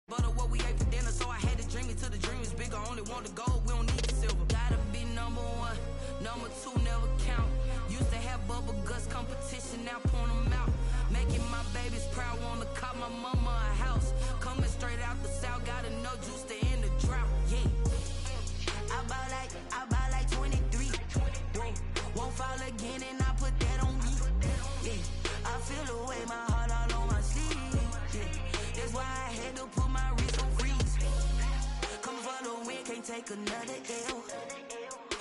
Butter what we ate for dinner, so I had to dream it till the dream is bigger. Only want the gold, we don't need the silver. Gotta be number one, number two never count. Used to have bubble guts competition, now point them out. Making my babies proud, wanna cop my mama a house. Coming straight out the south, got enough juice to end the drought. Yeah, I buy like 23. Won't fall again, and I put that on me. Yeah, I feel the way, my heart all on my sleeve. Yeah, that's why I had to put my wrist on freeze. Coming for the win, can't take another L.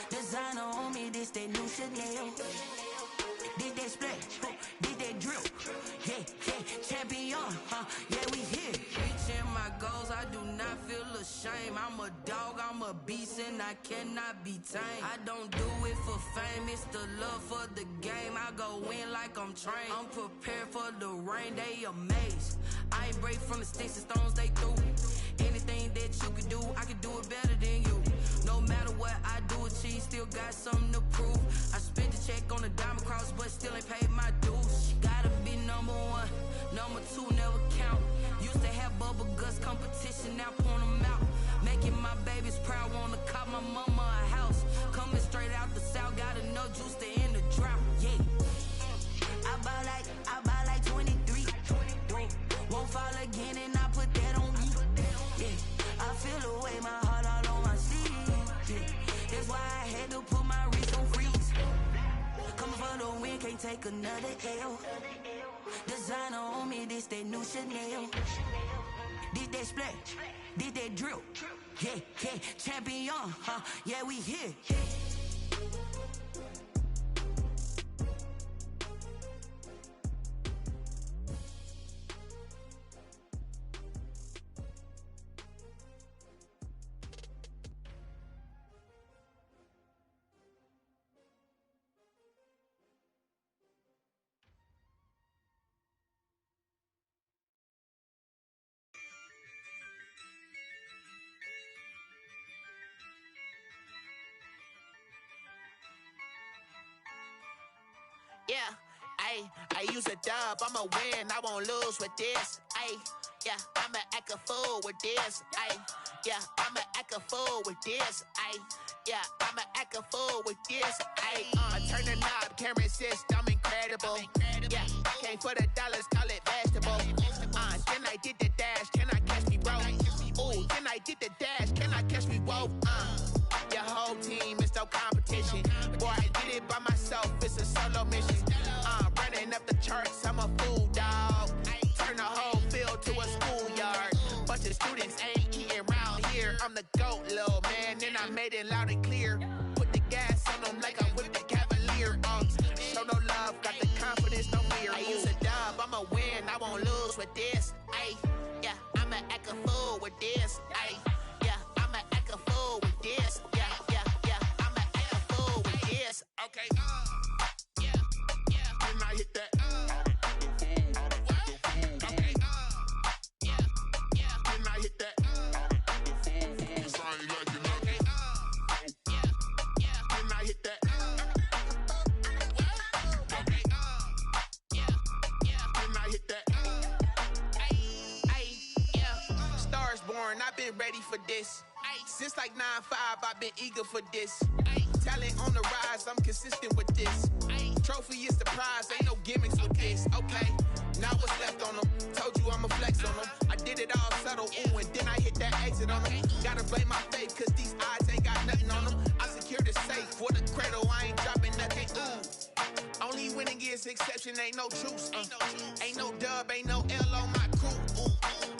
Designer on me, this that new Chanel. Did that splash, did that drill. Yeah, champion, yeah, we here. Reaching my goals, I do not feel ashamed. I'm a dog, I'm a beast, and I cannot be tamed. I don't do it for fame, it's the love for the game. I go in like I'm trained. I'm prepared for the rain, they amazed. I ain't break from the sticks and stones they threw. Anything that you can do, I can do it better than you. No matter what I do, achieve, still got something to prove. I spent the check on the diamond cross, but still ain't paid my dues. Gotta be number one, number two never count. Used to have bubble guts competition, now point them out. Making my babies proud, wanna cop my mama a house. Coming straight out the south, got enough juice to end the drought. Yeah, I buy like 23. Won't fall again, and I put that on me. Yeah, I feel the way, my heart all on my sleeve. Yeah, that's why I had to put my wrist on freeze. Coming for the win, can't take another L. Designer on me, this that new Chanel. Did that splash, did that drill. Yeah, champion, yeah, we here. Yeah, I use a dub, I'ma win, I won't lose with this. Yeah, I'ma act a fool with this. Yeah, I'ma act a fool with this. Yeah, I'ma act a fool with this. I turn the knob, camera system incredible. Yeah, came for the dollars, call it vegetable. Then I did the dash, can I catch me, bro? Ooh, then I did the dash, can I catch me, whoa? Your whole team is no competition. Boy, I did it by myself, it's a solo mission. Running up the charts, I'm a fool, dog. Turn the whole field to a schoolyard. Bunch of students ain't eating round here. I'm the GOAT, little man, and I made it loud and clear. Put the gas on them like I whipped the Cavalier. Show no love, got the confidence, no fear. I use a dub, I'ma win, I won't lose with this. Yeah, I'ma act a fool with this. Yeah, I'ma act a fool with this. Yeah, I'ma act a fool with this. Okay. Can I hit that? Okay. Can I hit that? Cause I ain't like it nothing. Can I hit that? Okay. Can I hit that? Yeah. Stars born, I've been ready for this. Since like 9-5, I've been eager for this. Talent on the rise, I'm consistent with this. Trophy is the prize, ain't no gimmicks with this. Okay, now what's left on them? Told you I'ma flex on them. I did it all subtle, ooh, and then I hit that exit on them. Gotta blame my faith, cause these odds ain't got nothing on them. I secured the safe for the cradle, I ain't dropping nothing, ooh. Only winning is exception, ain't no truce. Ain't no dub, ain't no L on my crew. Ooh.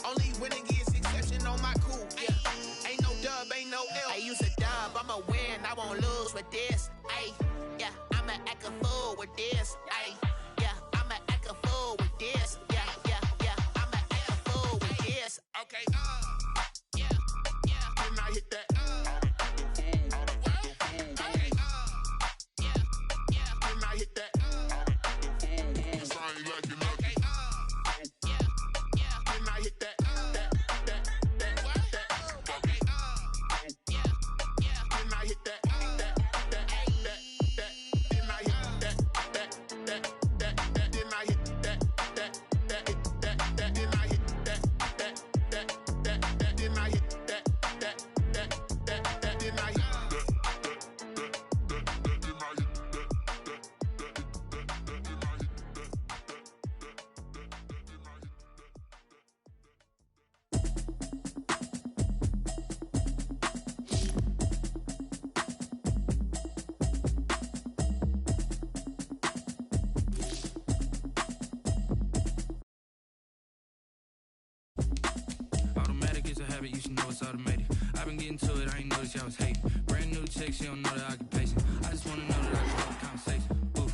Only winning is exception on my crew, yeah. Ain't no dub, ain't no L. I use a dub, I'ma win, I won't lose with this. Yeah, I'ma act a fool with this. Yeah, I'ma act a fool with this. Yeah, I'ma act a fool with this. Okay. Can I hit that? Okay. Can I hit that? Cause I ain't like it nothing. Can I hit that? Okay. Can I hit that? Can I hit that? Automatic is a habit, you should know it's automated. I've been getting to it, I ain't noticed y'all was hating. Brand new chick, she don't know the occupation. I just wanna know that I can hold the conversation. Oof,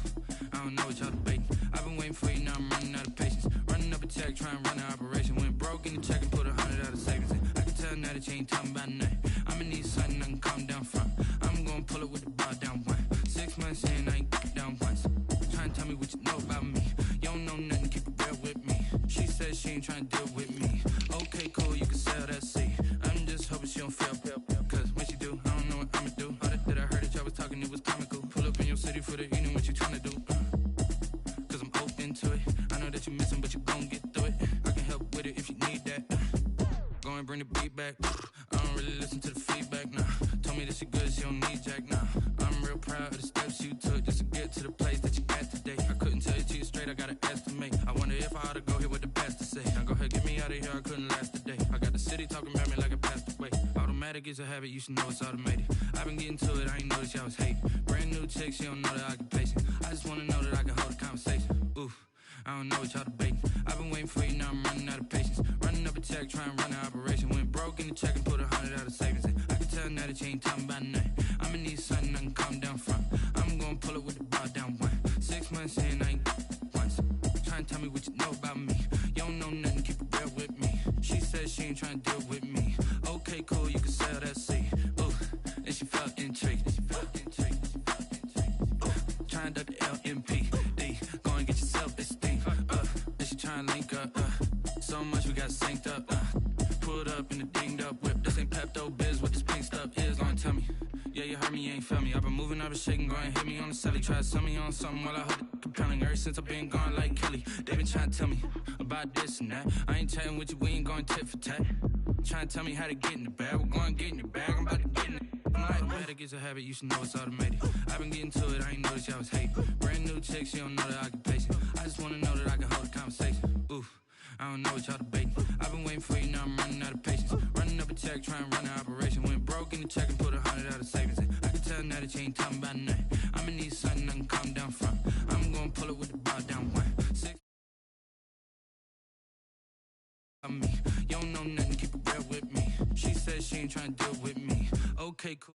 I don't know what y'all debating. I've been waiting for you, now I'm running out of patience. Running up a check, trying to run an operation. Went broke in the check and put 100 out of savings in. I can tell now that you ain't talking about nothing. I'ma need something I can calm down from. I'm gonna pull it with the bar down one. 6 months in, I ain't down once. Trying to tell me what you know about me. You don't know nothing, keep it real with me. She said she ain't trying to deal with me. Okay, cool, you can sell that seat. I'm just hoping she don't fail. Cause when she do, I don't know what I'ma do. All that I heard that y'all was talking, it was comical. Pull up in your city for the evening, what you trying to do? Cause I'm open to it. I know that you're missing, but you gon' get through it. I can help with it if you need that. Go and bring the beat back. I don't really listen to the feedback, nah. Told me that she good, she don't need jack, nah. I'm real proud of the steps you took just to get to the place that you at today. I couldn't tell you to you straight, I gotta estimate. I wonder if I ought to go here with the pastor say. Now go ahead, get me out of here, I couldn't last a day. I got the city talking about me like I passed away. Automatic is a habit, you should know it's automated. I've been getting to it, I ain't noticed y'all was hating. Brand new chick, she don't know the occupation. I just wanna know that I can hold a conversation. Oof, I don't know what y'all debating. I've been waiting for you, now I'm running out of patience. Running up a check, trying to run an operation. Went broke in the check and put 100 out of savings in. I can tell now that you ain't talking about nothing. I'ma need something I can calm down from. I'm gonna pull it with the bar down one. 6 months in, I ain't once. Trying to tell me what you know about me. You don't know nothing, keep it real with me. She said she ain't trying to deal with me. Okay, cool, you can sell that seat. Ooh, and she felt intrigued. Trying to duck the LMPD. Go and get yourself esteem. And she trying to link up. So much we got synced up. Pulled up in the dinged up whip. This ain't Pepto Biz, what this pink stuff is. Go and tell me. Yeah, you heard me, you ain't felt me. I've been moving, I've been shaking, go and hit me on the celly. Try to sell me on something while I hold it compelling. Ever since I've been gone like Kelly, they been trying to tell me about this and that. I ain't chatting with you, we ain't going tit for tat. Trying to tell me how to get in the bag. We're going to get in the bag, I'm about to get in it. Automatic is a habit, you should know it's automated. I've been getting to it, I ain't noticed y'all was hating. Brand new chick, she don't know the occupation. I just wanna know that I can hold a conversation. Oof, I don't know what y'all debating. I've been waiting for you, now I'm running out of patience. Running up a check, trying to run an operation. Went broke in the check and put 100 out of savings in. I can tell now that you ain't talking about nothing. I'ma need something I can calm down from. I'm gonna pull it with the bar down one. 6 me. You don't know nothing, keep it real with me. She said she ain't trying to deal with me. Okay, cool.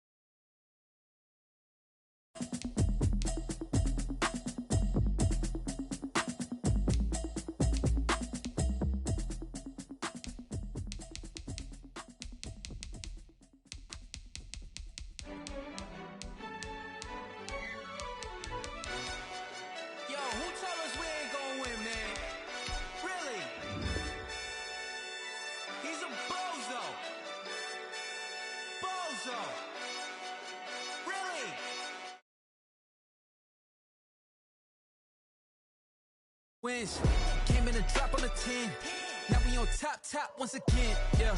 Yo, who told us we ain't gonna win, man? Really? He's a bozo. Bozo. Really? Wins. Came in a drop on the 10. Now we on top once again. Yeah.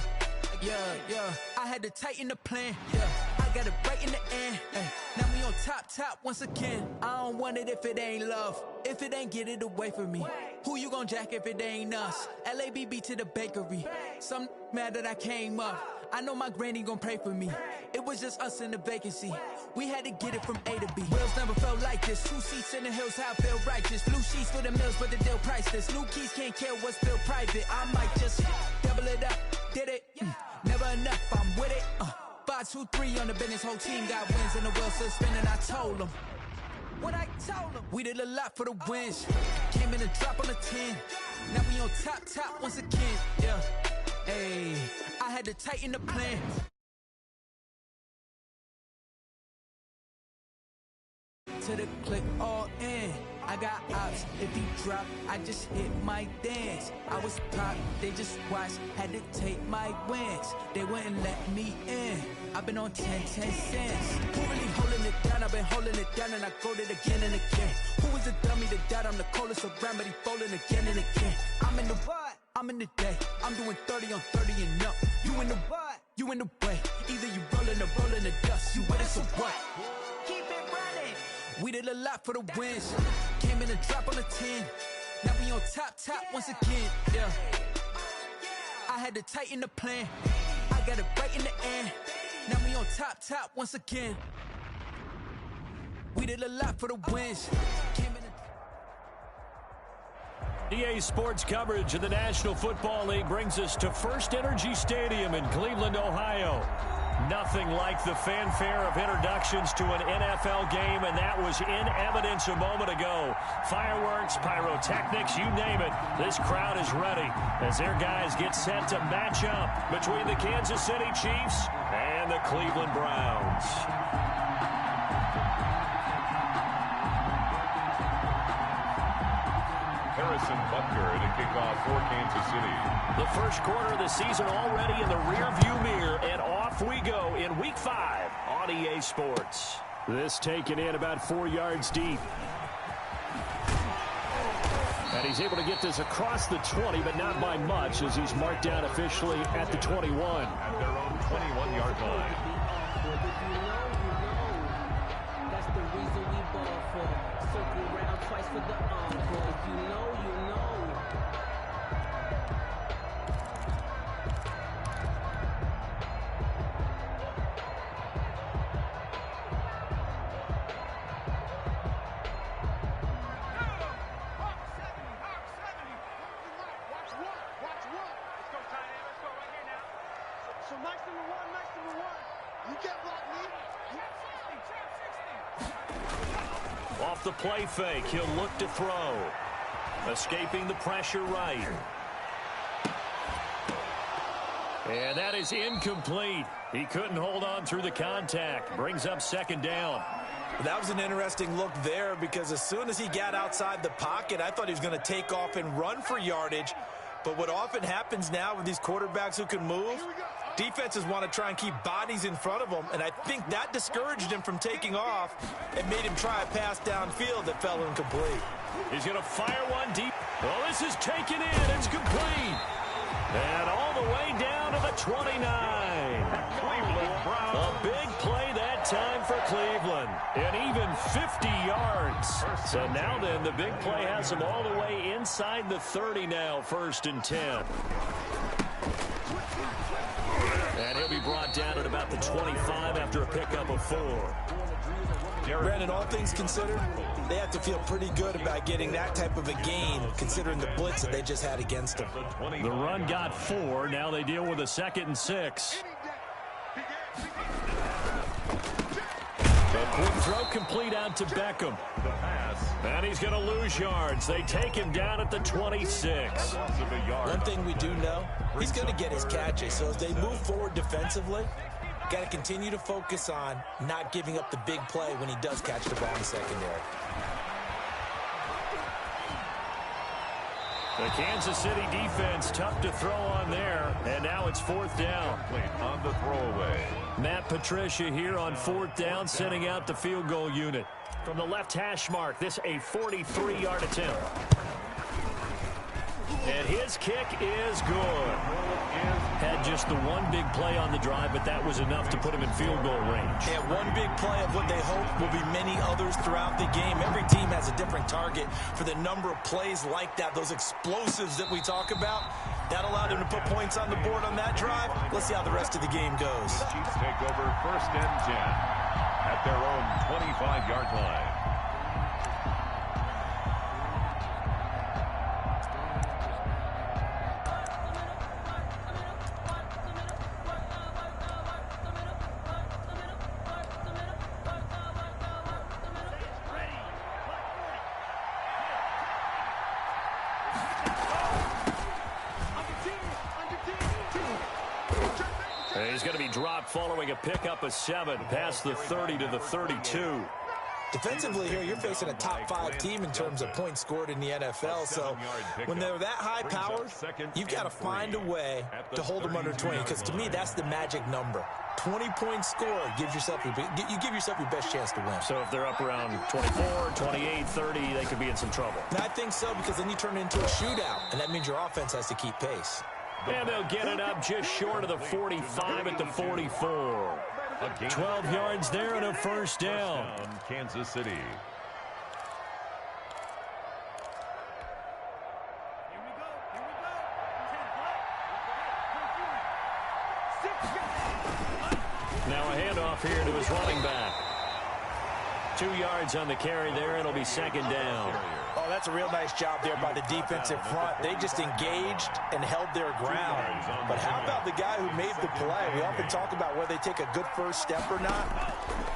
I had to tighten the plan. Yeah. I got it right in the end. Ay. Now we on top once again. I don't want it if it ain't love. If it ain't, get it away from me. Who you gon' jack if it ain't us? LABB to the bakery. Some mad that I came up. I know my granny gon' pray for me. It was just us in the vacancy. We had to get it from A to B. Wheels never felt like this. 2 seats in the hills, how I feel righteous. Blue sheets for the mills, but the deal priceless. New keys can't care what's still private. I might just double it up. Did it? Never enough, I'm with it. 5, 2, 3 on the business. Whole team got wins and the wheels still spinning. I told them. What I told them. We did a lot for the wins. Came in a drop on the 10. Now we on top once again. Yeah. Hey, I had to tighten the plan. To the click all in. I got ops, if he drop, I just hit my dance. I was pop, they just watched, had to take my wins. They wouldn't let me in. I've been on 10 cents. Who really holding it down? I've been holding it down and I go it again and again. Who was the dummy that died? I'm the coldest around, but he falling again and again. I'm in the what? I'm in the day. I'm doing 30 on 30 and up. You in the what? You in the way. Either you rolling or rolling the dust. You with us or what? Keep it running. We did a lot for the wins. Came in a drop on the 10. Now we on top once again. Yeah. I had to tighten the plan. I got it right in the end. Now we on top once again. We did a lot for the wins. Came in a EA Sports coverage of the National Football League brings us to First Energy Stadium in Cleveland, Ohio. Nothing like the fanfare of introductions to an NFL game, and that was in evidence a moment ago. Fireworks, pyrotechnics, you name it. This crowd is ready as their guys get set to match up between the Kansas City Chiefs and the Cleveland Browns. Harrison Butker to kick off for Kansas City. The first quarter of the season already in the rearview mirror, and off we go in Week 5 on EA Sports. This taken in about 4 yards deep. And he's able to get this across the 20, but not by much, as he's marked down officially at the 21. At their own 21-yard line. That's the reason we ball for. Circle around twice for the encore. You know. Off the play fake, he'll look to throw. Escaping the pressure right. And that is incomplete. He couldn't hold on through the contact. Brings up second down. That was an interesting look there, because as soon as he got outside the pocket, I thought he was going to take off and run for yardage. But what often happens now with these quarterbacks who can move, defenses want to try and keep bodies in front of them, and I think that discouraged him from taking off and made him try a pass downfield that fell incomplete. He's going to fire one deep. Well, this is taken in. It's complete. And all the way down to the 29. Cleveland Browns. A big play that time for Cleveland. And even 50 yards. So now then, the big play has him all the way inside the 30 now, 1st and 10. And he'll be brought down at about the 25 after a pickup of 4. Brandon, all things considered, they have to feel pretty good about getting that type of a gain, considering the blitz that they just had against them. The run got 4. Now they deal with a 2nd and 6. A quick throw complete out to Beckham. And he's going to lose yards. They take him down at the 26. One thing we do know, he's going to get his catches. So as they move forward defensively, got to continue to focus on not giving up the big play when he does catch the ball in the secondary. The Kansas City defense tough to throw on there, and now it's 4th down. On the throwaway. Matt Patricia here on 4th down, sending out the field goal unit. From the left hash mark, this a 43-yard attempt. And his kick is good. Had just the one big play on the drive, but that was enough to put him in field goal range. Yeah, one big play of what they hope will be many others throughout the game. Every team has a different target for the number of plays like that, those explosives that we talk about. That allowed him to put points on the board on that drive. Let's see how the rest of the game goes. The Chiefs take over 1st and 10 at their own 25-yard line. He's going to be dropped following a pickup of 7 past the 30 to the 32. Defensively here, you're facing a top 5 team in terms of points scored in the NFL. So when they're that high powered, you've got to find a way to hold them under 20. Because to me, that's the magic number. 20 points scored gives yourself you give yourself your best chance to win. So if they're up around 24, 28, 30, they could be in some trouble. And I think so, because then you turn it into a shootout, and that means your offense has to keep pace. And they'll get it up just short of the 45 at the 44. 12 yards there and a 1st down. Kansas City. Now a handoff here to his running back. 2 yards on the carry there. It'll be second down. Oh, that's a real nice job there by the defensive front. They just engaged and held their ground. But how about the guy who made the play? We often talk about whether they take a good first step or not.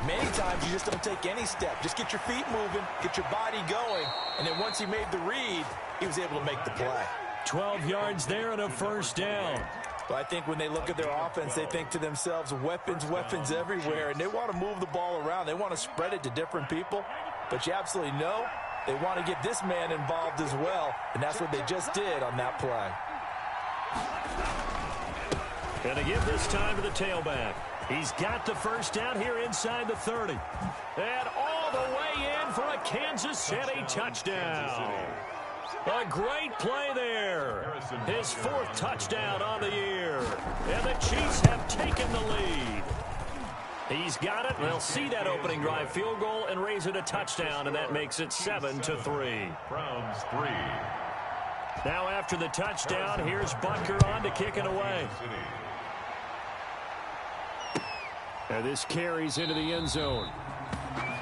Many times you just don't take any step. Just get your feet moving, get your body going, and then once he made the read, he was able to make the play. 12 yards there and a first down. But I think when they look at their offense, they think to themselves, weapons, weapons everywhere, and they want to move the ball around. They want to spread it to different people, but you absolutely know they want to get this man involved as well, and that's what they just did on that play. And to give this time to the tailback. He's got the first down here inside the 30. And all the way in for a Kansas City touchdown. A great play there. His 4th touchdown on the year. And the Chiefs have taken the lead. He's got it. They'll see that opening drive field goal and raise it a touchdown, and that makes it 7-3. Browns 3. Now after the touchdown, here's Butker on to kick it away. And this carries into the end zone.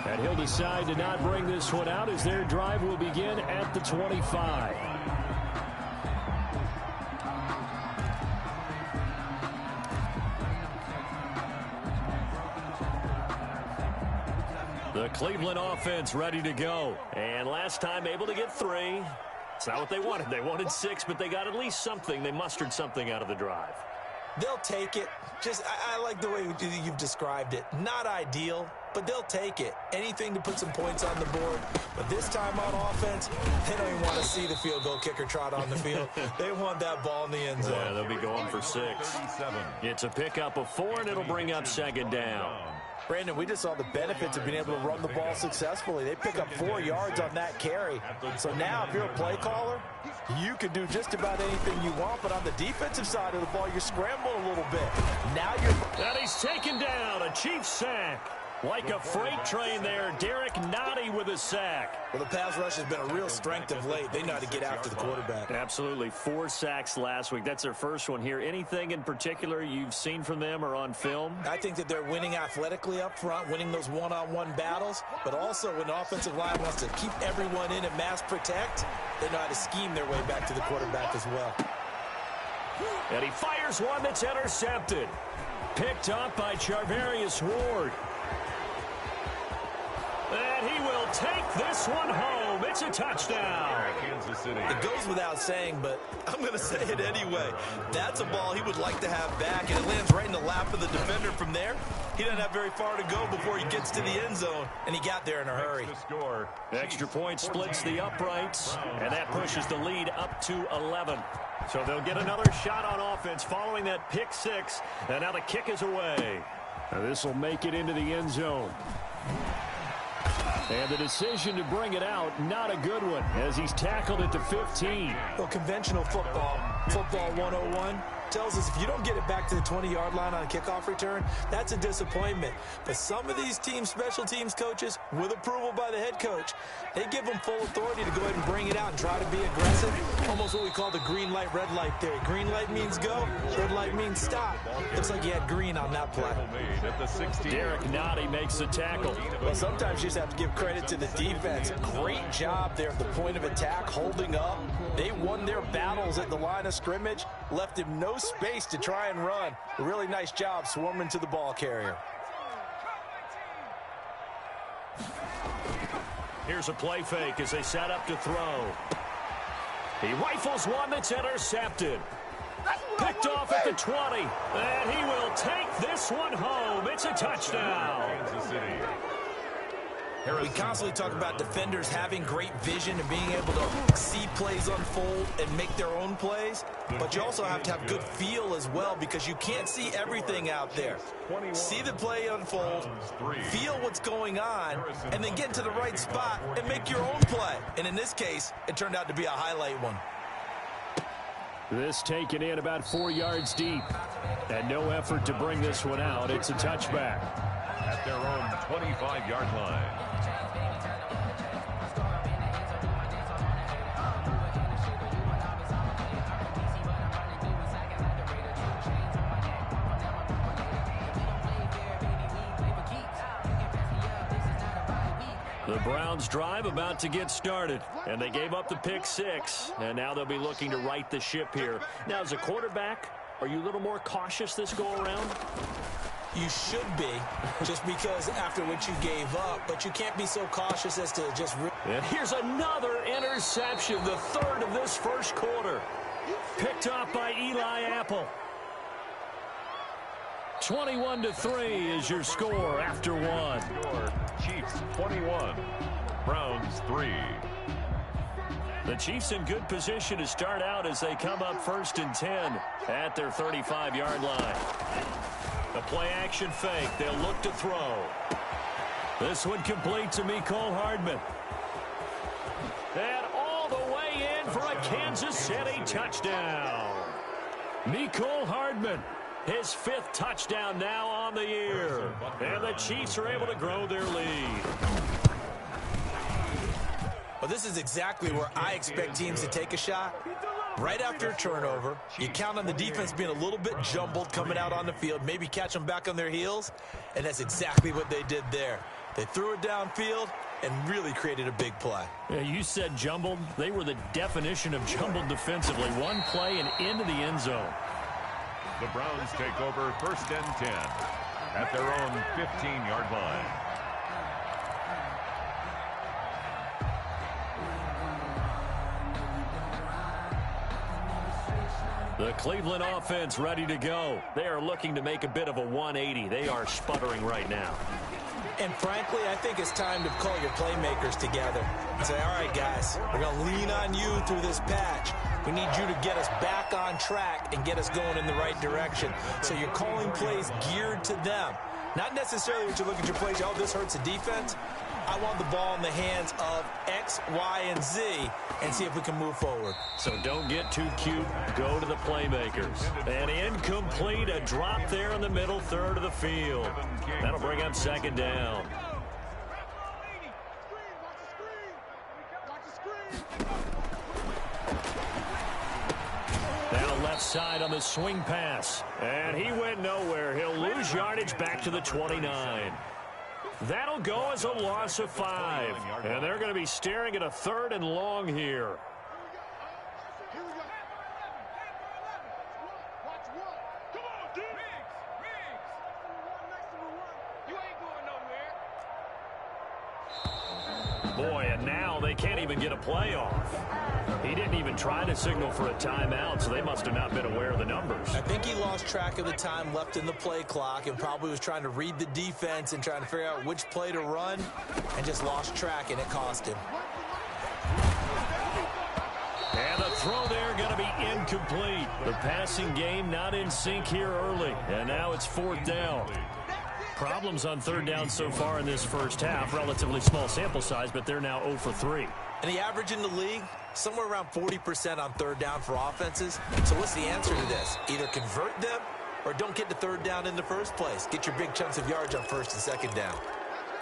And he'll decide to not bring this one out as their drive will begin at the 25. The Cleveland offense ready to go. And last time able to get 3. It's not what they wanted. They wanted 6, but they got at least something. They mustered something out of the drive. They'll take it. I like the way you've described it. Not ideal, but they'll take it. Anything to put some points on the board. But this time on offense, they don't even want to see the field goal kicker trot on the field. They want that ball in the end zone. Yeah, they'll be going for 6. It's a pickup of 4, and it'll bring up second down. Brandon, we just saw the benefits of being able to run the ball successfully. They pick up 4 yards on that carry. So now if you're a play caller, you can do just about anything you want. But on the defensive side of the ball, you're scrambling a little bit. Now you're... And he's taken down. A Chiefs sack. Like a freight train there. Derek Nottie with a sack. Well, the pass rush has been a real strength of late. They know how to get after the quarterback. Absolutely. 4 sacks last week. That's their first one here. Anything in particular you've seen from them or on film? I think that they're winning athletically up front, winning those one-on-one battles, but also when the offensive line wants to keep everyone in and mass protect, they know how to scheme their way back to the quarterback as well. And he fires one that's intercepted. Picked up by Charvarius Ward. And he will take this one home. It's a touchdown. Kansas City. It goes without saying, but I'm going to say it anyway. That's a ball he would like to have back, and it lands right in the lap of the defender from there. He doesn't have very far to go before he gets to the end zone, and he got there in a hurry. Extra point splits the uprights, and that pushes the lead up to 11. So they'll get another shot on offense following that pick 6, and now the kick is away. Now this will make it into the end zone. And the decision to bring it out, not a good one, as he's tackled at the 15. Well, conventional football 101, tells us if you don't get it back to the 20-yard line on a kickoff return, that's a disappointment. But some of these special teams coaches, with approval by the head coach, they give them full authority to go ahead and bring it out and try to be aggressive. Almost what we call the green light, red light theory. Green light means go, red light means stop. Looks like he had green on that play. Derek Nottie makes the tackle. Well, sometimes you just have to give credit to the defense. Great job there at the point of attack, holding up. They won their battles at the line of scrimmage, left him no space to try and run. A really nice job swarming to the ball carrier. Here's a play fake as they set up to throw. He rifles one that's intercepted. Picked off at the 20. And he will take this one home. It's a touchdown. Kansas City. We constantly talk about defenders having great vision and being able to see plays unfold and make their own plays, but you also have to have good feel as well because you can't see everything out there. See the play unfold, feel what's going on, and then get into the right spot and make your own play. And in this case, it turned out to be a highlight one. This taken in about 4 yards deep, and no effort to bring this one out. It's a touchback. At their own 25-yard line. The Browns drive about to get started, and they gave up the pick 6, and now they'll be looking to right the ship here. Now, as a quarterback, are you a little more cautious this go-around? You should be, just because after what you gave up, but you can't be so cautious as to just... And here's another interception, the third of this first quarter. Picked off by Eli Apple. 21-3 is your score after one. Chiefs 21, Browns 3. The Chiefs in good position to start out as they come up 1st and 10 at their 35-yard line. The play action fake. They'll look to throw. This one complete to Mecole Hardman. And all the way in for a Kansas City touchdown. Mecole Hardman. His 5th touchdown now on the year. And the Chiefs are able to grow their lead. Well, this is exactly where I expect teams to take a shot. Right after a turnover, you count on the defense being a little bit jumbled coming out on the field, maybe catch them back on their heels, and that's exactly what they did there. They threw it downfield and really created a big play. Yeah, you said jumbled. They were the definition of jumbled defensively. One play and into the end zone. The Browns take over 1st and 10 at their own 15-yard line. The Cleveland offense ready to go. They are looking to make a bit of a 180. They are sputtering right now. And frankly, I think it's time to call your playmakers together and say, all right, guys, we're going to lean on you through this patch. We need you to get us back on track and get us going in the right direction. So you're calling plays geared to them. Not necessarily what you look at your plays, oh, this hurts the defense. I want the ball in the hands of X, Y, and Z and see if we can move forward. So don't get too cute. Go to the playmakers. An incomplete, a drop there in the middle third of the field. That'll bring up 2nd down. Now left side on the swing pass. And he went nowhere. He'll lose yardage back to the 29. That'll go as a loss of 5. And they're going to be staring at a 3rd and long here. Boy, and now they can't even get a play off. He didn't even try to signal for a timeout, so they must have not been aware of the numbers. I think he lost track of the time left in the play clock and probably was trying to read the defense and trying to figure out which play to run and just lost track, and it cost him. And the throw there going to be incomplete. The passing game not in sync here early, and now it's 4th down. Problems on 3rd down so far in this first half. Relatively small sample size, but they're now 0 for 3. And the average in the league, somewhere around 40% on 3rd down for offenses. So what's the answer to this? Either convert them or don't get to 3rd down in the first place. Get your big chunks of yards on 1st and 2nd down.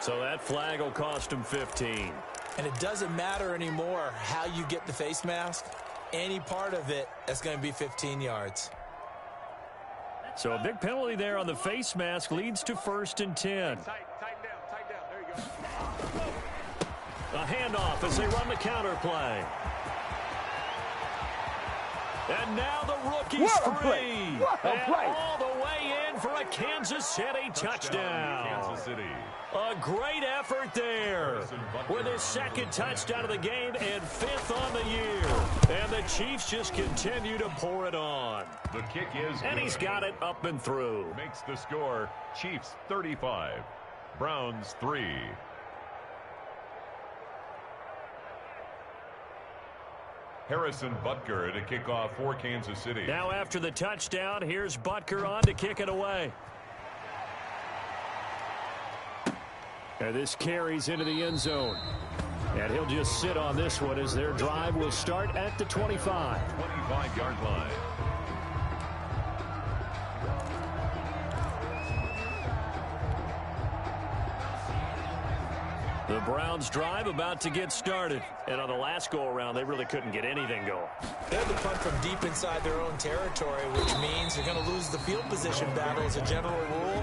So that flag will cost him 15. And it doesn't matter anymore how you get the face mask. Any part of it, that's going to be 15 yards. So a big penalty there on the face mask leads to 1st and 10. Tighten down. There you go. A handoff as they run the counter play. And now the rookie's free. And all the way in for a Kansas City touchdown. Kansas City. A great effort there with his 2nd touchdown of the game and 5th on the year. And the Chiefs just continue to pour it on. The kick is And he's got it up and through. Makes the score Chiefs 35, Browns 3. Harrison Butker to kick off for Kansas City. Now after the touchdown, here's Butker on to kick it away. And this carries into the end zone. And he'll just sit on this one as their drive will start at the 25. 25-yard line. The Browns drive about to get started. And on the last go-around, they really couldn't get anything going. They had to punt from deep inside their own territory, which means they're going to lose the field position battle as a general rule.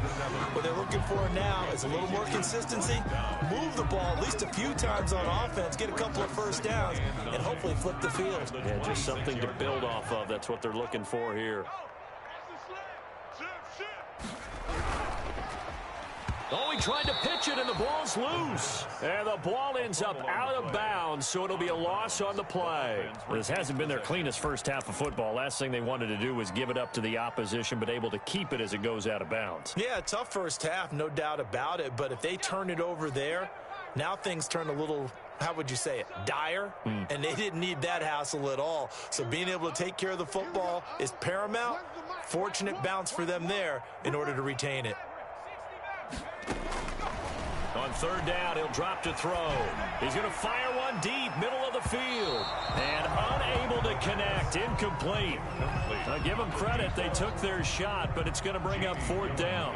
What they're looking for now is a little more consistency, move the ball at least a few times on offense, get a couple of first downs, and hopefully flip the field. Yeah, just something to build off of. That's what they're looking for here. Oh, he tried to pitch it, and the ball's loose. And the ball ends up out of bounds, so it'll be a loss on the play. This hasn't been their cleanest first half of football. Last thing they wanted to do was give it up to the opposition, but able to keep it as it goes out of bounds. Yeah, tough first half, no doubt about it. But if they turn it over there, now things turn a little, how would you say it, dire? And they didn't need that hassle at all. So being able to take care of the football is paramount. Fortunate bounce for them there in order to retain it. On third down, he'll drop to throw. He's going to fire one deep, middle of the field. And unable to connect, incomplete. Now, give them credit, they took their shot, but it's going to bring up fourth down.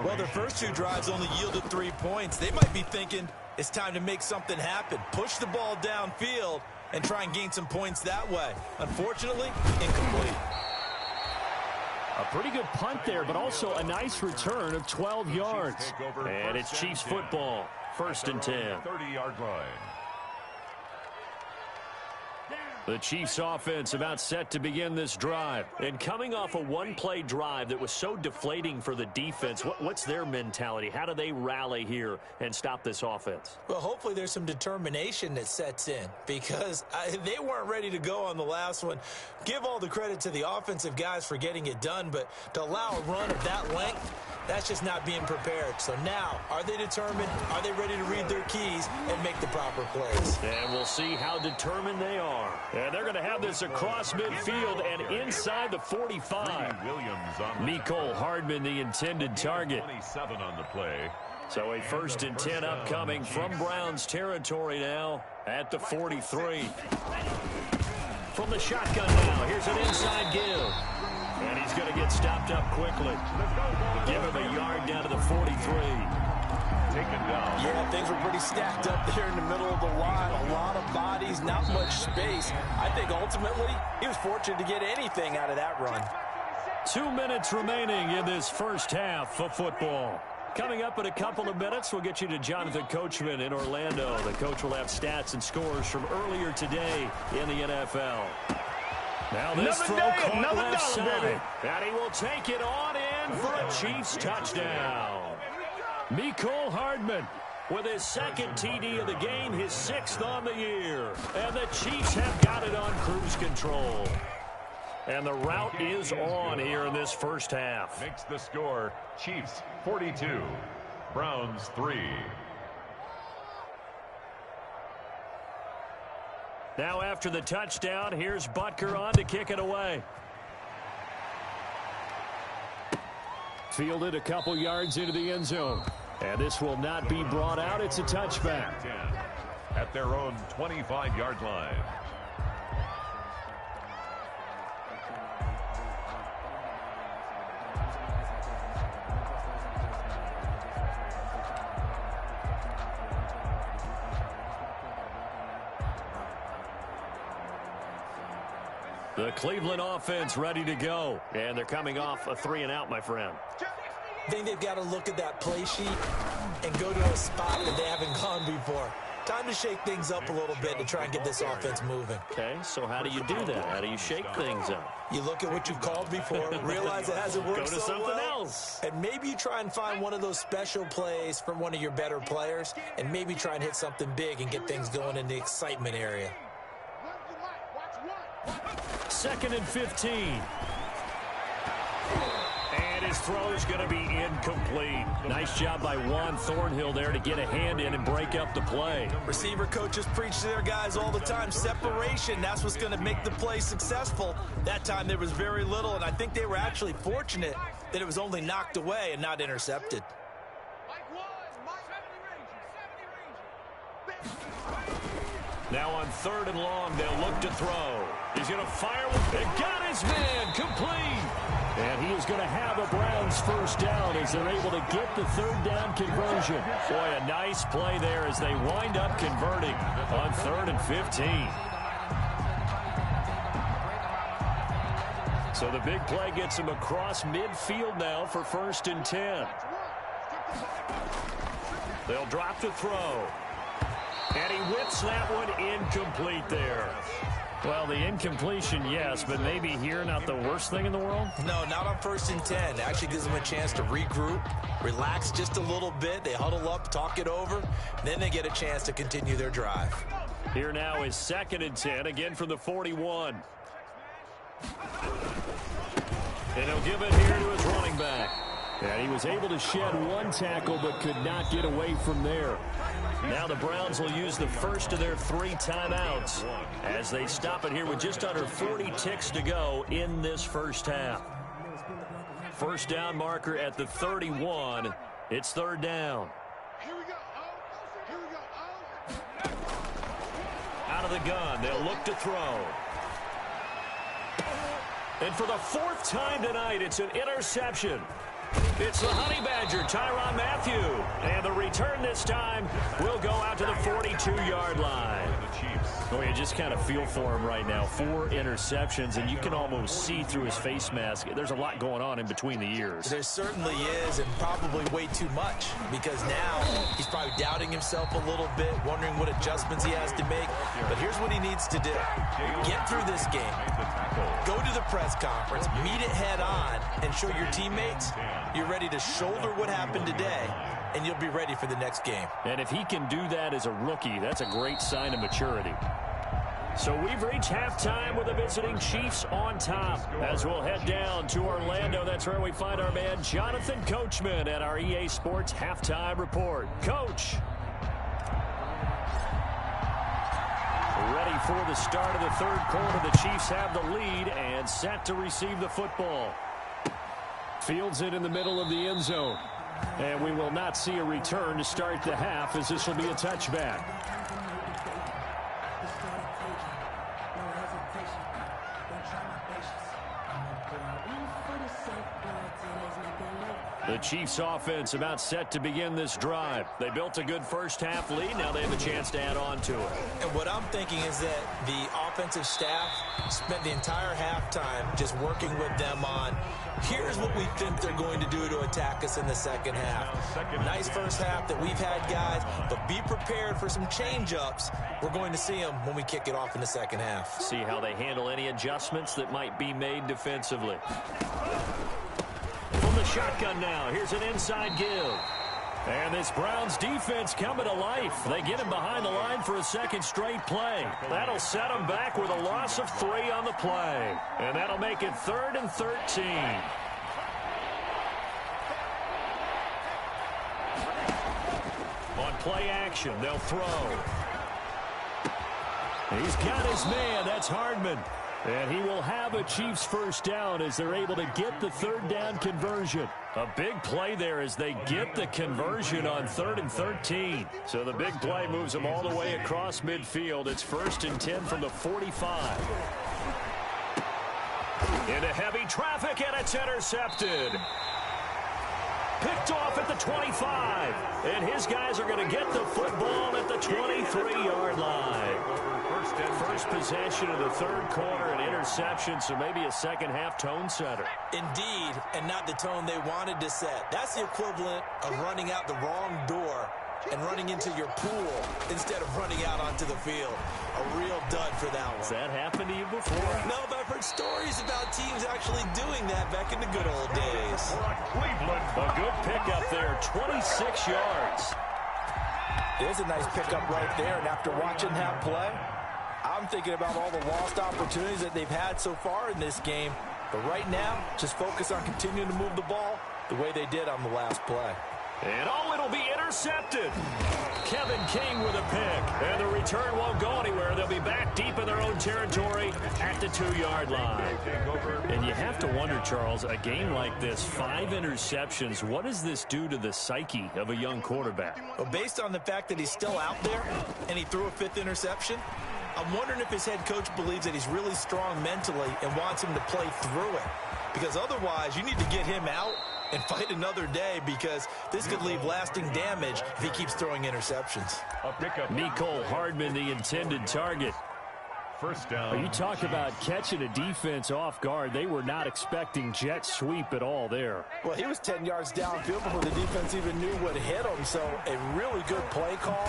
Well, their first two drives only yielded 3 points. They might be thinking it's time to make something happen. Push the ball downfield and try and gain some points that way. Unfortunately, incomplete. A pretty good punt there, but also a nice return of 12 yards. And it's Chiefs football, 1st and 10. 30-yard line. The Chiefs offense about set to begin this drive. And coming off a one-play drive that was so deflating for the defense, what's their mentality? How do they rally here and stop this offense? Well, hopefully there's some determination that sets in because they weren't ready to go on the last one. Give all the credit to the offensive guys for getting it done, but to allow a run of that length, that's just not being prepared. So now, are they determined? Are they ready to read their keys and make the proper plays? And we'll see how determined they are. And they're going to have this across midfield and inside the 45. Mecole Hardman, the intended target. 27 on the play. So a 1st and 10 upcoming from Browns territory now at the 43. From the shotgun now, here's an inside give. And he's going to get stopped up quickly. Give him a yard down to the 43. Taken down. Yeah, things were pretty stacked up there in the middle of the line. A lot of bodies, not much space. I think ultimately he was fortunate to get anything out of that run. 2 minutes remaining in this first half of football. Coming up in a couple of minutes, we'll get you to Jonathan Coachman in Orlando. The coach will have stats and scores from earlier today in the NFL. Now this throw caught left side. And he will take it on in for a Chiefs touchdown. Mecole Hardman with his 2nd TD of the game, his 6th on the year. And the Chiefs have got it on cruise control. And the route is on here in this first half. Makes the score Chiefs 42, Browns 3. Now after the touchdown, here's Butker on to kick it away. Fielded a couple yards into the end zone. And this will not be brought out. It's a touchback. At their own 25-yard line. The Cleveland offense ready to go. And they're coming off a 3-and-out, my friend. I think they've got to look at that play sheet and go to a spot that they haven't gone before. Time to shake things up a little bit to try and get this offense moving. Okay, so how do you do that? How do you shake things up? You look at what you've called before, realize it hasn't worked Go to so something well, else. and maybe you try and find one of those special plays from one of your better players, and maybe try and hit something big and get things going in the excitement area. 2nd and 15. And his throw is going to be incomplete. Nice job by Juan Thornhill there to get a hand in and break up the play. Receiver coaches preach to their guys all the time. Separation, that's what's going to make the play successful. That time there was very little, and I think they were actually fortunate that it was only knocked away and not intercepted. Now on 3rd and long, they'll look to throw. He's going to fire. It got his man complete. And he is going to have a Browns first down as they're able to get the third down conversion. Boy, a nice play there as they wind up converting on 3rd and 15. So the big play gets him across midfield now for 1st and 10. They'll drop to throw. And he whips that one incomplete there. Well, the incompletion, yes, but maybe here not the worst thing in the world? No, not on 1st and 10. It actually gives them a chance to regroup, relax just a little bit. They huddle up, talk it over, then they get a chance to continue their drive. Here now is 2nd and 10, again from the 41. And he'll give it here to his running back. And he was able to shed one tackle but could not get away from there. Now the Browns will use the first of their 3 timeouts as they stop it here with just under 40 ticks to go in this first half. First down marker at the 31. It's 3rd down. Out of the gun, they'll look to throw. And for the 4th time tonight, it's an interception. It's the Honey Badger, Tyrann Mathieu. And the return this time will go out to the 42-yard line. Oh, you just kind of feel for him right now. 4 interceptions, and you can almost see through his face mask. There's a lot going on in between the ears. There certainly is, and probably way too much, because now he's probably doubting himself a little bit, wondering what adjustments he has to make. But here's what he needs to do. Get through this game. Go to the press conference, meet it head on, and show your teammates you're ready to shoulder what happened today, and you'll be ready for the next game. And if he can do that as a rookie, that's a great sign of maturity. So we've reached halftime with the visiting Chiefs on top. As we'll head down to Orlando, that's where we find our man Jonathan Coachman at our EA Sports Halftime Report. Coach. Ready for the start of the 3rd quarter. The Chiefs have the lead and set to receive the football. Fields it in the middle of the end zone. And we will not see a return to start the half, as this will be a touchback. The Chiefs offense about set to begin this drive. They built a good first half lead. Now they have a chance to add on to it. And what I'm thinking is that the offensive staff spent the entire halftime just working with them on, here's what we think they're going to do to attack us in the second half. Nice first half that we've had, guys, but be prepared for some change-ups. We're going to see them when we kick it off in the second half. See how they handle any adjustments that might be made defensively. From the shotgun now, here's an inside give. And this Browns defense coming to life. They get him behind the line for a second straight play. That'll set him back with a loss of 3 on the play. And that'll make it 3rd and 13. On play action, they'll throw. He's got his man. That's Hardman. And he will have a Chiefs first down as they're able to get the 3rd down conversion. A big play there as they get the conversion on 3rd and 13. So the big play moves them all the way across midfield. It's 1st and 10 from the 45. Into heavy traffic, and it's intercepted. Picked off at the 25. And his guys are going to get the football at the 23-yard line. First possession of the 3rd quarter, an interception, so maybe a second half tone setter. Indeed, and not the tone they wanted to set. That's the equivalent of running out the wrong door and running into your pool instead of running out onto the field. A real dud for that one. Has that happened to you before? No, but I've heard stories about teams actually doing that back in the good old days. A good pickup there, 26 yards. There's a nice pickup right there, and after watching that play, I'm thinking about all the lost opportunities that they've had so far in this game. But right now, just focus on continuing to move the ball the way they did on the last play. And it'll be intercepted. Kevin King with a pick. And the return won't go anywhere. They'll be back deep in their own territory at the 2-yard line. And you have to wonder, Charles, a game like this, 5 interceptions, what does this do to the psyche of a young quarterback? Well, based on the fact that he's still out there and he threw a 5th interception, I'm wondering if his head coach believes that he's really strong mentally and wants him to play through it. because otherwise you need to get him out and fight another day, because this could leave lasting damage if he keeps throwing interceptions. Mecole Hardman, the intended target. First down. You talk about catching a defense off guard. They were not expecting jet sweep at all there. Well, he was 10 yards downfield before the defense even knew what hit him. So a really good play call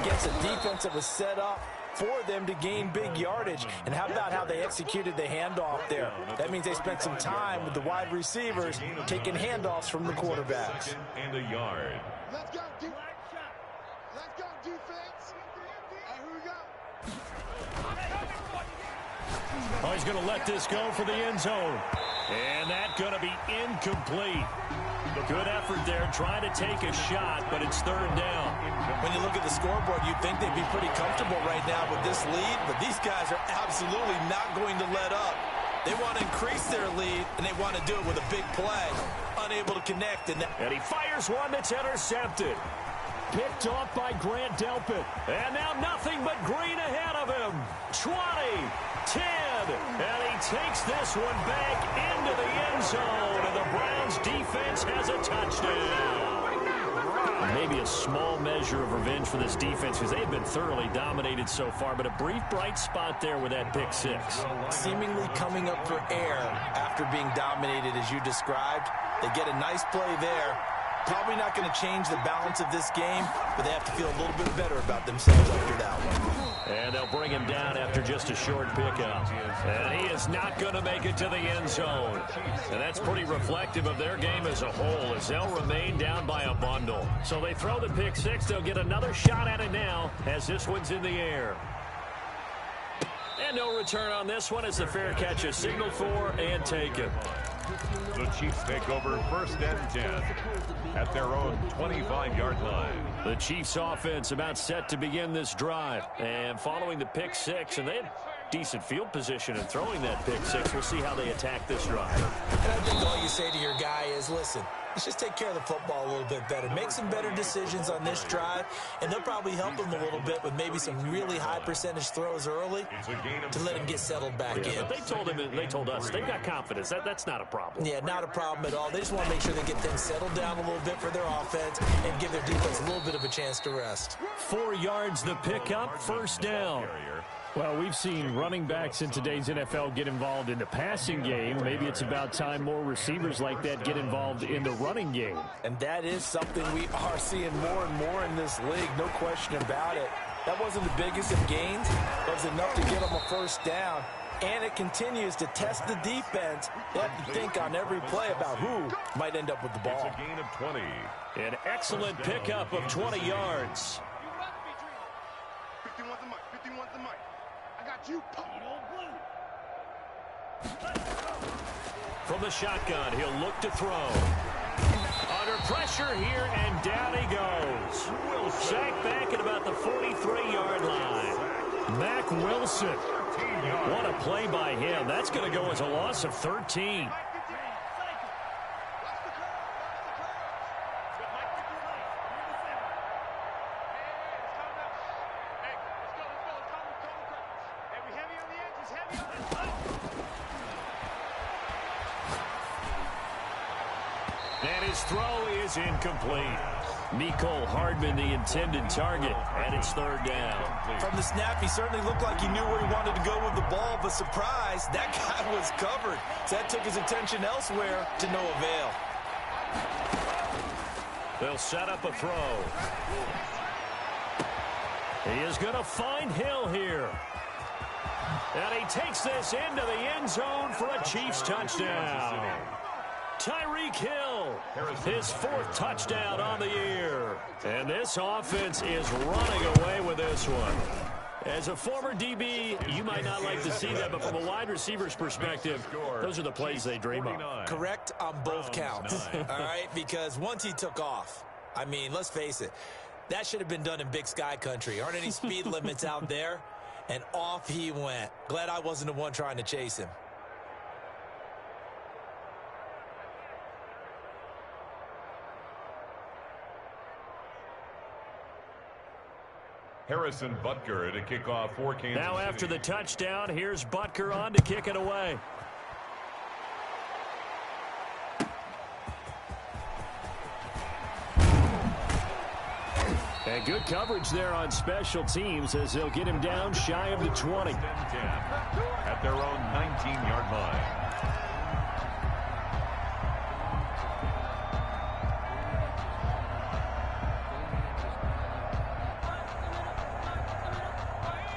against a defense that was set up for them to gain big yardage. And how about how they executed the handoff there? That means they spent some time with the wide receivers taking handoffs from the quarterbacks. And a yard. Let's go, defense. Hey, here we go. Oh, he's going to let this go for the end zone. And that's going to be incomplete. Good effort there, trying to take a shot, but it's third down. When you look at the scoreboard, you'd think they'd be pretty comfortable right now with this lead, but these guys are absolutely not going to let up. They want to increase their lead, and they want to do it with a big play. Unable to connect. And he fires one that's intercepted. Picked off by Grant Delpit. And now nothing but green ahead of him. 20, 10, and he takes this one back into the end zone, and the Browns defense has a touchdown. Maybe a small measure of revenge for this defense, because they've been thoroughly dominated so far, but a brief bright spot there with that pick six. Seemingly coming up for air after being dominated as you described. They get a nice play there. Probably not going to change the balance of this game, but they have to feel a little bit better about themselves after that one. And they'll bring him down after just a short pickup. And he is not going to make it to the end zone. And that's pretty reflective of their game as a whole, as they'll remain down by a bundle. So they throw the pick six. They'll get another shot at it now as this one's in the air. And no return on this one as the fair catch is signaled for and taken. The Chiefs take over first and 10 at their own 25-yard line. The Chiefs offense about set to begin this drive. And following the pick six, and they have decent field position in throwing that pick six. We'll see how they attack this drive. And I think all you say to your guy is, listen, let's just take care of the football a little bit better. Make some better decisions on this drive, and they'll probably help him a little bit with maybe some really high percentage throws early to let him get settled back in. But they told us they've got confidence. That's not a problem. Yeah, not a problem at all. They just want to make sure they get things settled down a little bit for their offense and give their defense a little bit of a chance to rest. 4 yards the pickup, first down. Well, we've seen running backs in today's NFL get involved in the passing game. Maybe it's about time more receivers like that get involved in the running game. And that is something we are seeing more and more in this league, no question about it. That wasn't the biggest of gains, but it was enough to get them a first down. And it continues to test the defense. They have to think on every play about who might end up with the ball. It's a gain of 20. An excellent pickup of 20 yards. 51's the mic. 51's the mic. I got you. From the shotgun, he'll look to throw. Under pressure here, and down he goes. Sacked back at about the 43-yard line. Mack Wilson. What a play by him. That's going to go as a loss of 13. And his throw is incomplete. Mecole Hardman, the intended target, and it's third down. From the snap, he certainly looked like he knew where he wanted to go with the ball, but surprise, that guy was covered. So that took his attention elsewhere to no avail. They'll set up a throw. He is going to find Hill here. And he takes this into the end zone for a Chiefs touchdown. Tyreek Hill, his 4th touchdown on the year. And this offense is running away with this one. As a former DB, you might not like to see that, but from a wide receiver's perspective, those are the plays they dream of. Correct on both counts, all right? Because once he took off, I mean, let's face it, that should have been done in Big Sky country. Aren't any speed limits out there? And off he went. Glad I wasn't the one trying to chase him. Harrison Butker to kick off for Kansas Now City. after the touchdown, here's Butker on to kick it away. And good coverage there on special teams as they'll get him down shy of the 20. 10 at their own 19-yard line.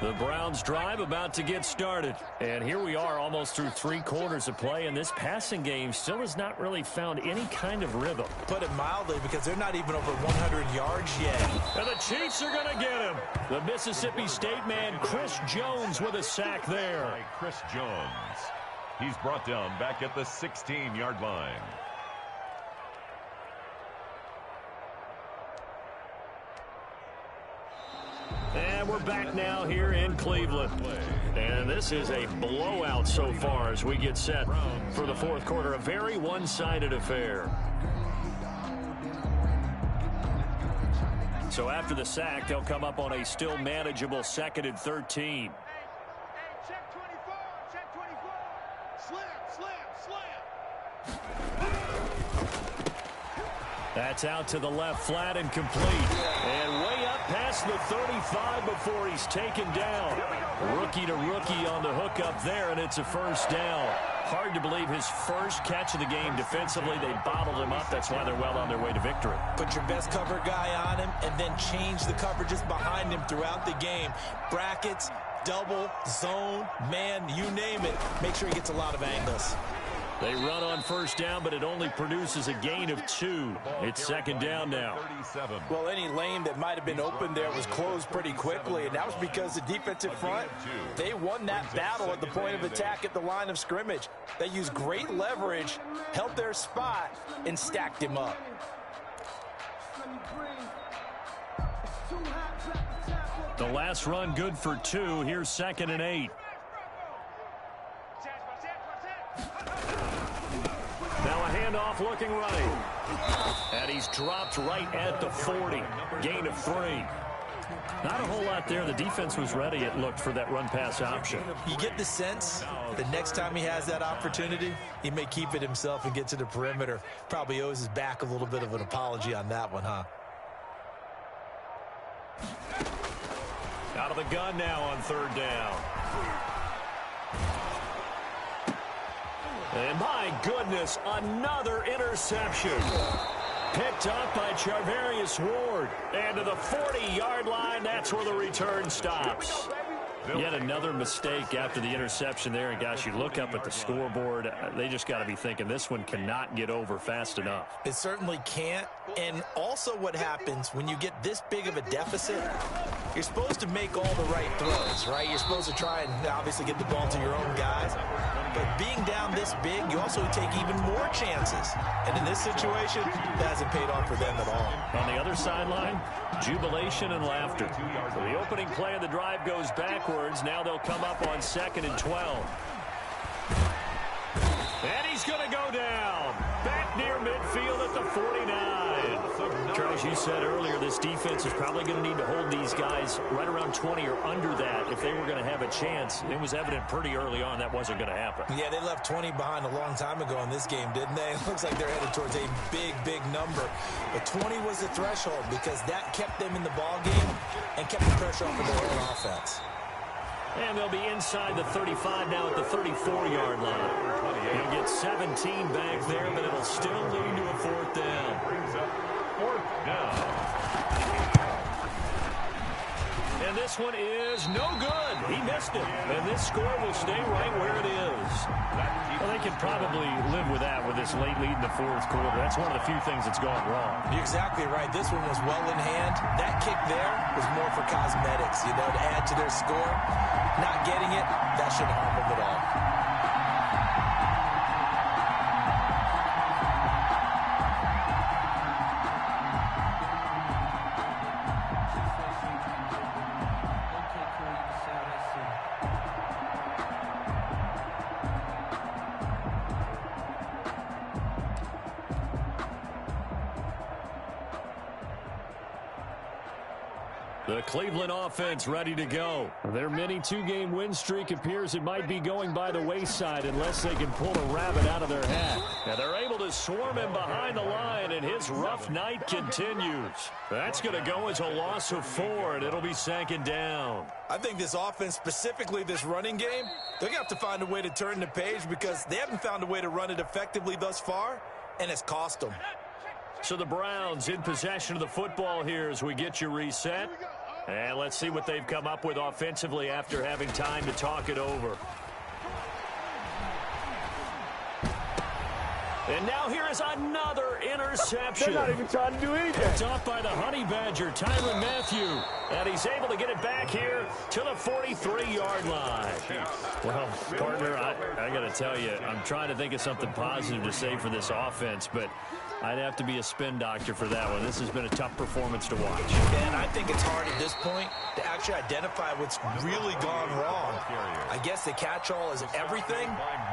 The Browns drive about to get started. And here we are almost through 3 quarters of play, and this passing game still has not really found any kind of rhythm. Put it mildly, because they're not even over 100 yards yet. And the Chiefs are going to get him. The Mississippi State man, Chris Jones, with a sack there. Chris Jones. He's brought down back at the 16-yard line. And we're back now here in Cleveland. And this is a blowout so far as we get set for the fourth quarter. A very one-sided affair. So after the sack, they'll come up on a still manageable 2nd and 13. Check 24, check 24. Slam. That's out to the left, flat and complete. And way up past the 35 before he's taken down. Rookie to rookie on the hook up there, and it's a first down. Hard to believe his first catch of the game defensively. They bottled him up. That's why they're well on their way to victory. Put your best cover guy on him and then change the coverages behind him throughout the game. Brackets, double, zone, man, you name it. Make sure he gets a lot of angles. They run on first down, but it only produces a gain of 2. It's 2nd down now. Well, any lane that might have been open there was closed pretty quickly, and that was because the defensive front, they won that battle at the point of attack at the line of scrimmage. They used great leverage, held their spot, and stacked him up. The last run good for 2. Here's 2nd and 8. Now a handoff looking right. And he's dropped right at the 40. Gain of 3. Not a whole lot there. The defense was ready, it looked, for that run-pass option. You get the sense the next time he has that opportunity, he may keep it himself and get to the perimeter. Probably owes his back a little bit of an apology on that one, huh? Out of the gun now on 3rd down. And my goodness, another interception. Picked up by Charvarius Ward. And to the 40-yard line, that's where the return stops. Yet another mistake after the interception there. And, gosh, you look up at the scoreboard, they just got to be thinking this one cannot get over fast enough. It certainly can't. And also what happens when you get this big of a deficit, you're supposed to make all the right throws, right? You're supposed to try and obviously get the ball to your own guys. But being down this big, you also take even more chances. And in this situation, that hasn't paid off for them at all. On the other sideline, jubilation and laughter. So the opening play of the drive goes backwards. Now they'll come up on 2nd and 12. And he's going to go down. Back near midfield at the 49. Charles, you said earlier this defense is probably going to need to hold these guys right around 20 or under that if they were going to have a chance. It was evident pretty early on that wasn't going to happen. Yeah, they left 20 behind a long time ago in this game, didn't they? It looks like they're headed towards a big, big number. But 20 was the threshold because that kept them in the ball game and kept the pressure off of their own offense. And they'll be inside the 35 now at the 34-yard line. He'll get 17 back there, but it'll still lead to a 4th down. Brings up 4th down. And this one is no good. He missed it. And this score will stay right where it is. Well, they can probably live with that with this late lead in the 4th quarter. That's one of the few things that's gone wrong. You're exactly right. This one was well in hand. That kick there was more for cosmetics, you know, to add to their score. Not getting it, that shouldn't harm them at all. The Cleveland offense ready to go. Their mini two-game win streak appears it might be going by the wayside unless they can pull a rabbit out of their hat. Now they're able to swarm him behind the line, and his rough night continues. That's going to go as a loss of 4, and it'll be second down. I think this offense, specifically this running game, they're going to have to find a way to turn the page because they haven't found a way to run it effectively thus far, and it's cost them. So the Browns in possession of the football here as we get you reset. And let's see what they've come up with offensively after having time to talk it over. And now here is another interception. They're not even trying to do anything. Picked off by the Honey Badger, Tyrann Mathieu. And he's able to get it back here to the 43-yard line. Well, partner, I got to tell you, I'm trying to think of something positive to say for this offense, but I'd have to be a spin doctor for that one. This has been a tough performance to watch. And I think it's hard at this point to actually identify what's really gone wrong. I guess the catch-all is everything.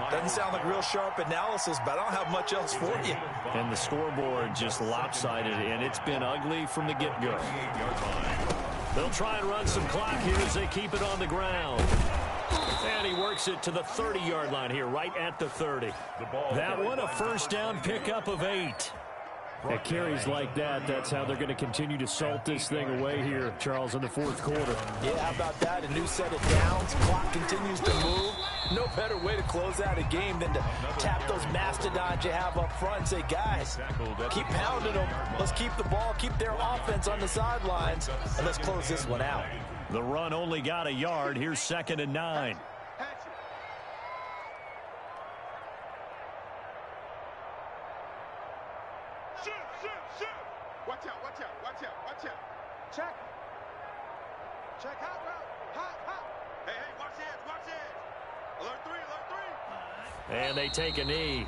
Doesn't sound like real sharp analysis, but I don't have much else for you. And the scoreboard just lopsided, and it's been ugly from the get-go. They'll try and run some clock here as they keep it on the ground. And he works it to the 30-yard line here, right at the 30. That one, a first down pickup of 8. At carries like that, that's how they're going to continue to salt this thing away here, Charles, in the fourth quarter. Yeah, how about that? A new set of downs. Clock continues to move. No better way to close out a game than to tap those mastodons you have up front and say, guys, keep pounding them. Let's keep the ball, keep their offense on the sidelines, and let's close this one out. The run only got a yard. Here's 2nd and 9. Shoot. Watch out. Check. Check hot route. Hot. Hey, watch it. Alert 3. And they take a knee.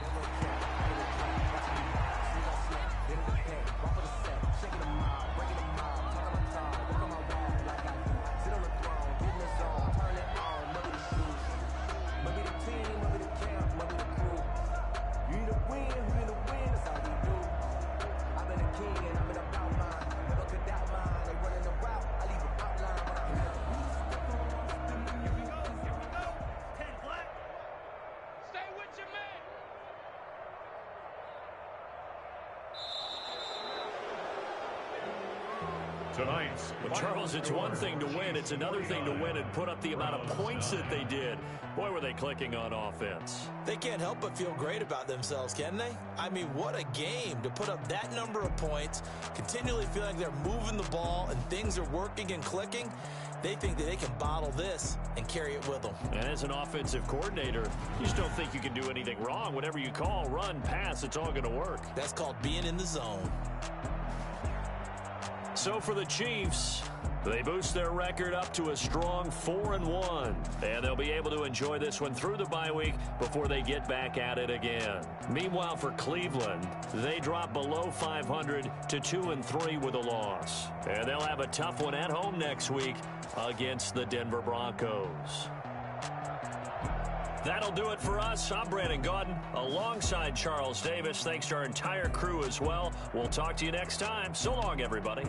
Tonight's Well, Charles, it's one thing to win. It's another thing to win and put up the amount of points that they did. Boy, were they clicking on offense. They can't help but feel great about themselves, can they? I mean, what a game to put up that number of points, continually feel like they're moving the ball and things are working and clicking. They think that they can bottle this and carry it with them. And as an offensive coordinator, you just don't think you can do anything wrong. Whatever you call, run, pass, it's all going to work. That's called being in the zone. So for the Chiefs, they boost their record up to a strong 4-1. And they'll be able to enjoy this one through the bye week before they get back at it again. Meanwhile, for Cleveland, they drop below 500 to 2-3 with a loss. And they'll have a tough one at home next week against the Denver Broncos. That'll do it for us. I'm Brandon Gaudin alongside Charles Davis. Thanks to our entire crew as well. We'll talk to you next time. So long, everybody.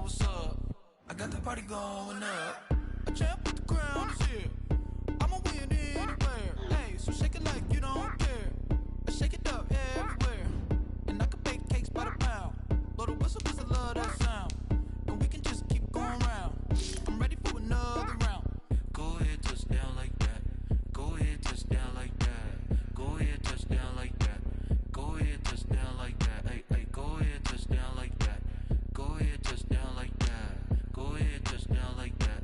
what's up. I got the party going up. A champ with the crown is here. I'ma win anywhere. Hey, so shake it like you don't care. Shake it up everywhere. And I can bake cakes by the pound. Blow the whistle 'cause I love that sound. And we can just keep going round. I'm ready for another round. Go ahead, touch down like that. Go ahead, touch down like that. Go ahead, touch down like that. Go ahead, touch down like that. Hey, hey, go ahead, touch down like that. Go ahead, touch down like that. Go ahead, touch down like that.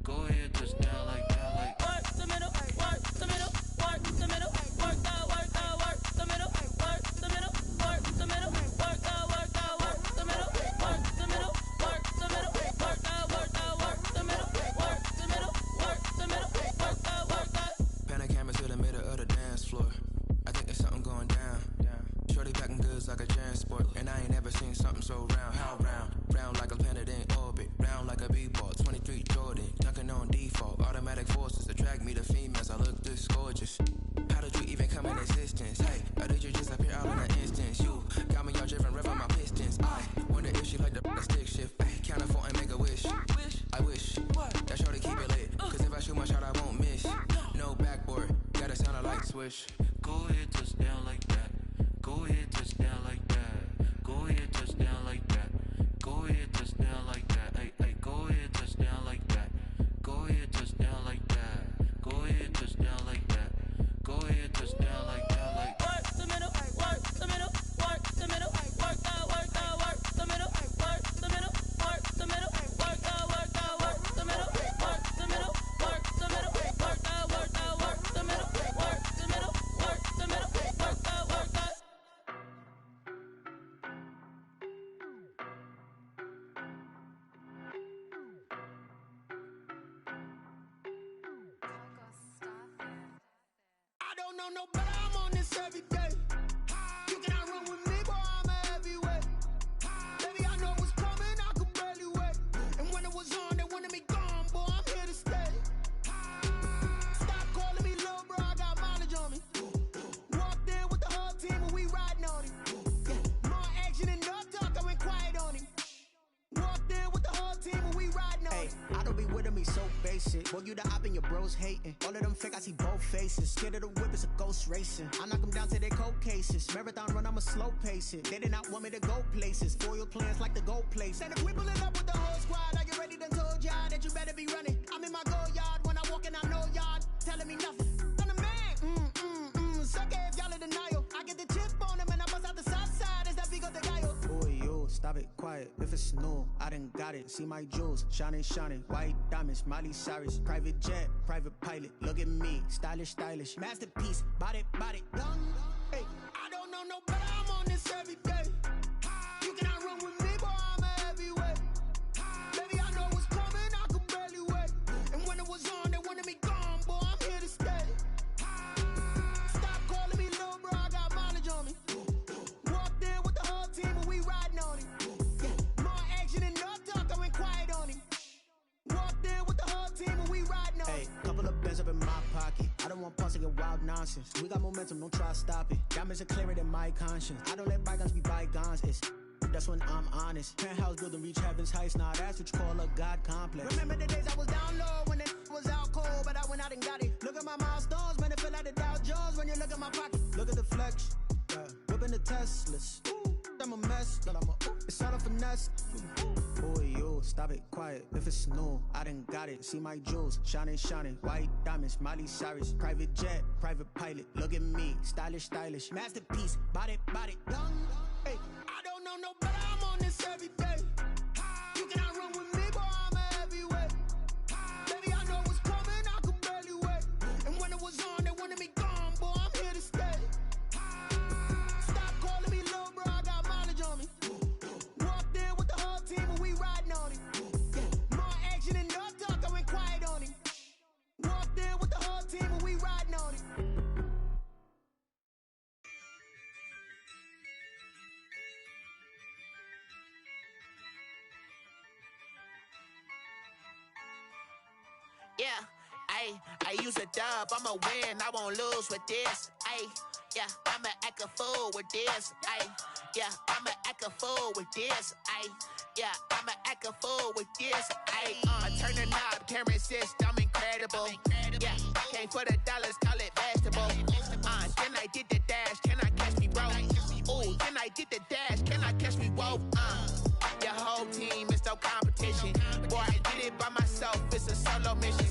Go ahead, touch down like that. Like work the middle, work the middle, work the middle, work that, work that, work the middle, work the middle, work the middle, work that, work that, work the middle, work the middle, work the middle, work that, work that, work the middle, work the middle, work the middle, work that, work that. Pan a camera to the middle of the dance floor. I think there's something going down. Shorty packing goods like a transport, and I ain't never seen something so round. How round? Round like a planet in orbit, round like a b-ball. 23 Jordan, dunking on default. Automatic forces attract me to females. I look this gorgeous. How did you even come in existence? Hey, or did you just appear all in an instance? You got me all driven, revving my pistons. I wonder if she like the stick shift. Count it for and make a wish. I wish that shorty keep it lit, 'cause if I shoot my shot, I won't miss. No backboard, gotta sound a light switch. Go ahead, touch down like that. Go ahead, touch down like that. Go ahead, touch down like that. Go ahead, touch down like that. Hey, hey, go ahead, touch down like that. Go ahead, touch down like that. Go ahead, touch down like that. Go ahead, touch down like that. Like work the middle, work the middle, work the middle, work that, work that, work the middle, work the middle, work the middle, work that, work that, work the middle, work the middle, work the middle, work that, work that, work the middle, work the middle, work the middle, work that, work that. I don't know no better, I'm on this every day. You cannot run with me, boy, I'm a heavyweight. Baby, I know what's coming, I could barely wait. And when it was on, they wanted me gone, boy, I'm here to stay. Stop calling me little bro, I got mileage on me. Walked in with the whole team and we riding on him. Yeah, more action and no talk, I went quiet on him. Walked in with the whole team and we riding on him. I don't be with him, he's so basic. Boy, you the op and your bros hating. All of them fake, I see both faces. Scared of the whip, it's a ghost racing. I knock them down to their cold cases. Marathon run, I'ma slow pace it. They did not want me to go places. Foil plans like the gold place. And if we pulling up with the whole squad, I get ready to told y'all that you better be running. I'm in my go yard when I walk in, I know y'all telling me nothing. I'm the man, suck it if y'all in denial. I get the chip on them and I bust out the south side. Is that big of the guy? Boy, yo, stop it, quiet. If it's new, I done got it. See my jewels, shining, shining. White diamonds, Miley Cyrus. Private jet, private pilot. Look at me, stylish, stylish. Masterpiece, body, body. Hey, I don't know no better, I'm on this every day. You cannot run with me, boy, I'm a heavyweight. Baby, I know what's coming, I could barely wait. And when it was on, they wanted me gone, boy, I'm here to stay. Stop calling me little bro, I got mileage on me. Walked in with the whole team and we riding on him. Yeah, more action and no talk, I went quiet on him. Walked in with the whole team and we riding on him. Hey, couple of bands up in my pocket. I don't want pause to get wild nonsense. We got momentum, don't try to stop it. Diamonds are clearer than my conscience. I don't let bygones be bygones. It's that's when I'm honest. Penthouse building reach heaven's heights. Nah, that's what you call a God complex. Remember the days I was down low when it was out cold, but I went out and got it. Look at my milestones, man, it feel like the Dow Jones when you look at my pocket. Look at the flex, whipping the Teslas. I'm a mess, but it's all a finesse. Boy, yo, stop it, quiet. If it's new, I done got it. See my jewels, shining, shining. White diamonds, Miley Cyrus. Private jet, private pilot. Look at me, stylish, stylish. Masterpiece, body, body. Hey, I don't know no better, I'm on this every day. You cannot run with me, boy, I'm a heavyweight. Baby, I know what's coming, I could barely wait. And when it was on, they wanted me gone, boy, I'm here to stay. Stop calling me little bro, I got mileage on me. Walked in with the whole team and we riding on him. Yeah, more action and no talk, I went quiet on him. Walked in with the whole team and we riding on him. Yeah, I use a dub, I'ma win, I won't lose with this. Yeah, I'ma act a fool with this. Yeah, I'ma act a fool with this. yeah, I'ma act a fool with this. Ayy, I turn the knob, can't resist, I'm incredible. Yeah, came for the dollars, call it vegetable. Then I did the dash, can I catch me, bro? Ooh, then I did the dash, can I catch me, whoa? Your whole team is no competition. Boy, I did it by myself, it's a solo mission.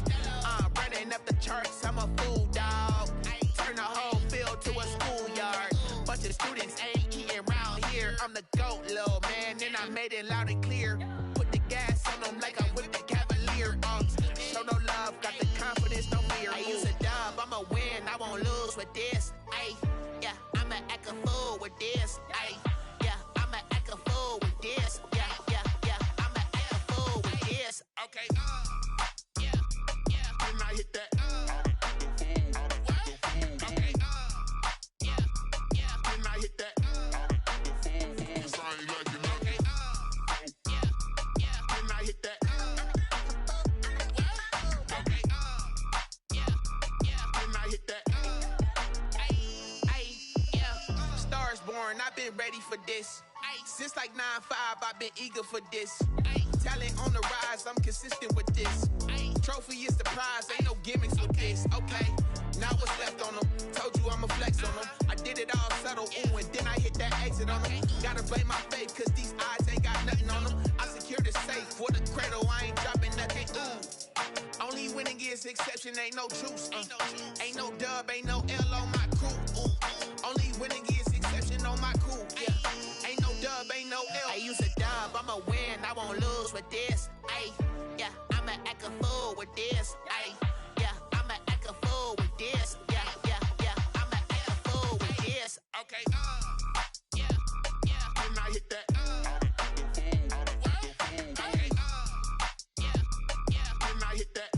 Running up the charts, I'm a fool, dog. Turn the whole field to a schoolyard. Bunch of students ain't eating round here. I'm the GOAT, little man, and I made it loud and clear. Put the gas on them like I'm with the Cavalier. Show no love, got the confidence, no fear. I use a dub, I'ma win, I won't lose with this. Ay, yeah, I'ma act a fool with this. Ay, yeah, I'ma act a fool with this. Yeah, yeah, yeah, I'ma act a fool with this. Okay, yeah, yeah, then I hit that. I've been ready for this. Since like 9-5, I've been eager for this. Talent on the rise, I'm consistent with this. Trophy is the prize, ain't no gimmicks with this. Okay, now what's left on them? Told you I'ma flex on them. I did it all subtle, ooh, and then I hit that exit on them. Gotta blame my faith, cause these eyes ain't got nothing on them. I secured the safe for the cradle, I ain't dropping nothing, ooh. Only winning is exception, ain't no truce. Ain't no dub, ain't no L on my crew, ooh. Only winning is exception on my cool, yeah. Ain't no dub, ain't no L. I use a dub, I'ma win, I won't lose with this. Ay, yeah, I'ma act a fool with this. Ay, yeah, I'ma act a fool with this. Yeah, yeah, yeah, I'ma act a fool with this. Okay, yeah, yeah, then I hit that. Okay, yeah, yeah, then I hit that.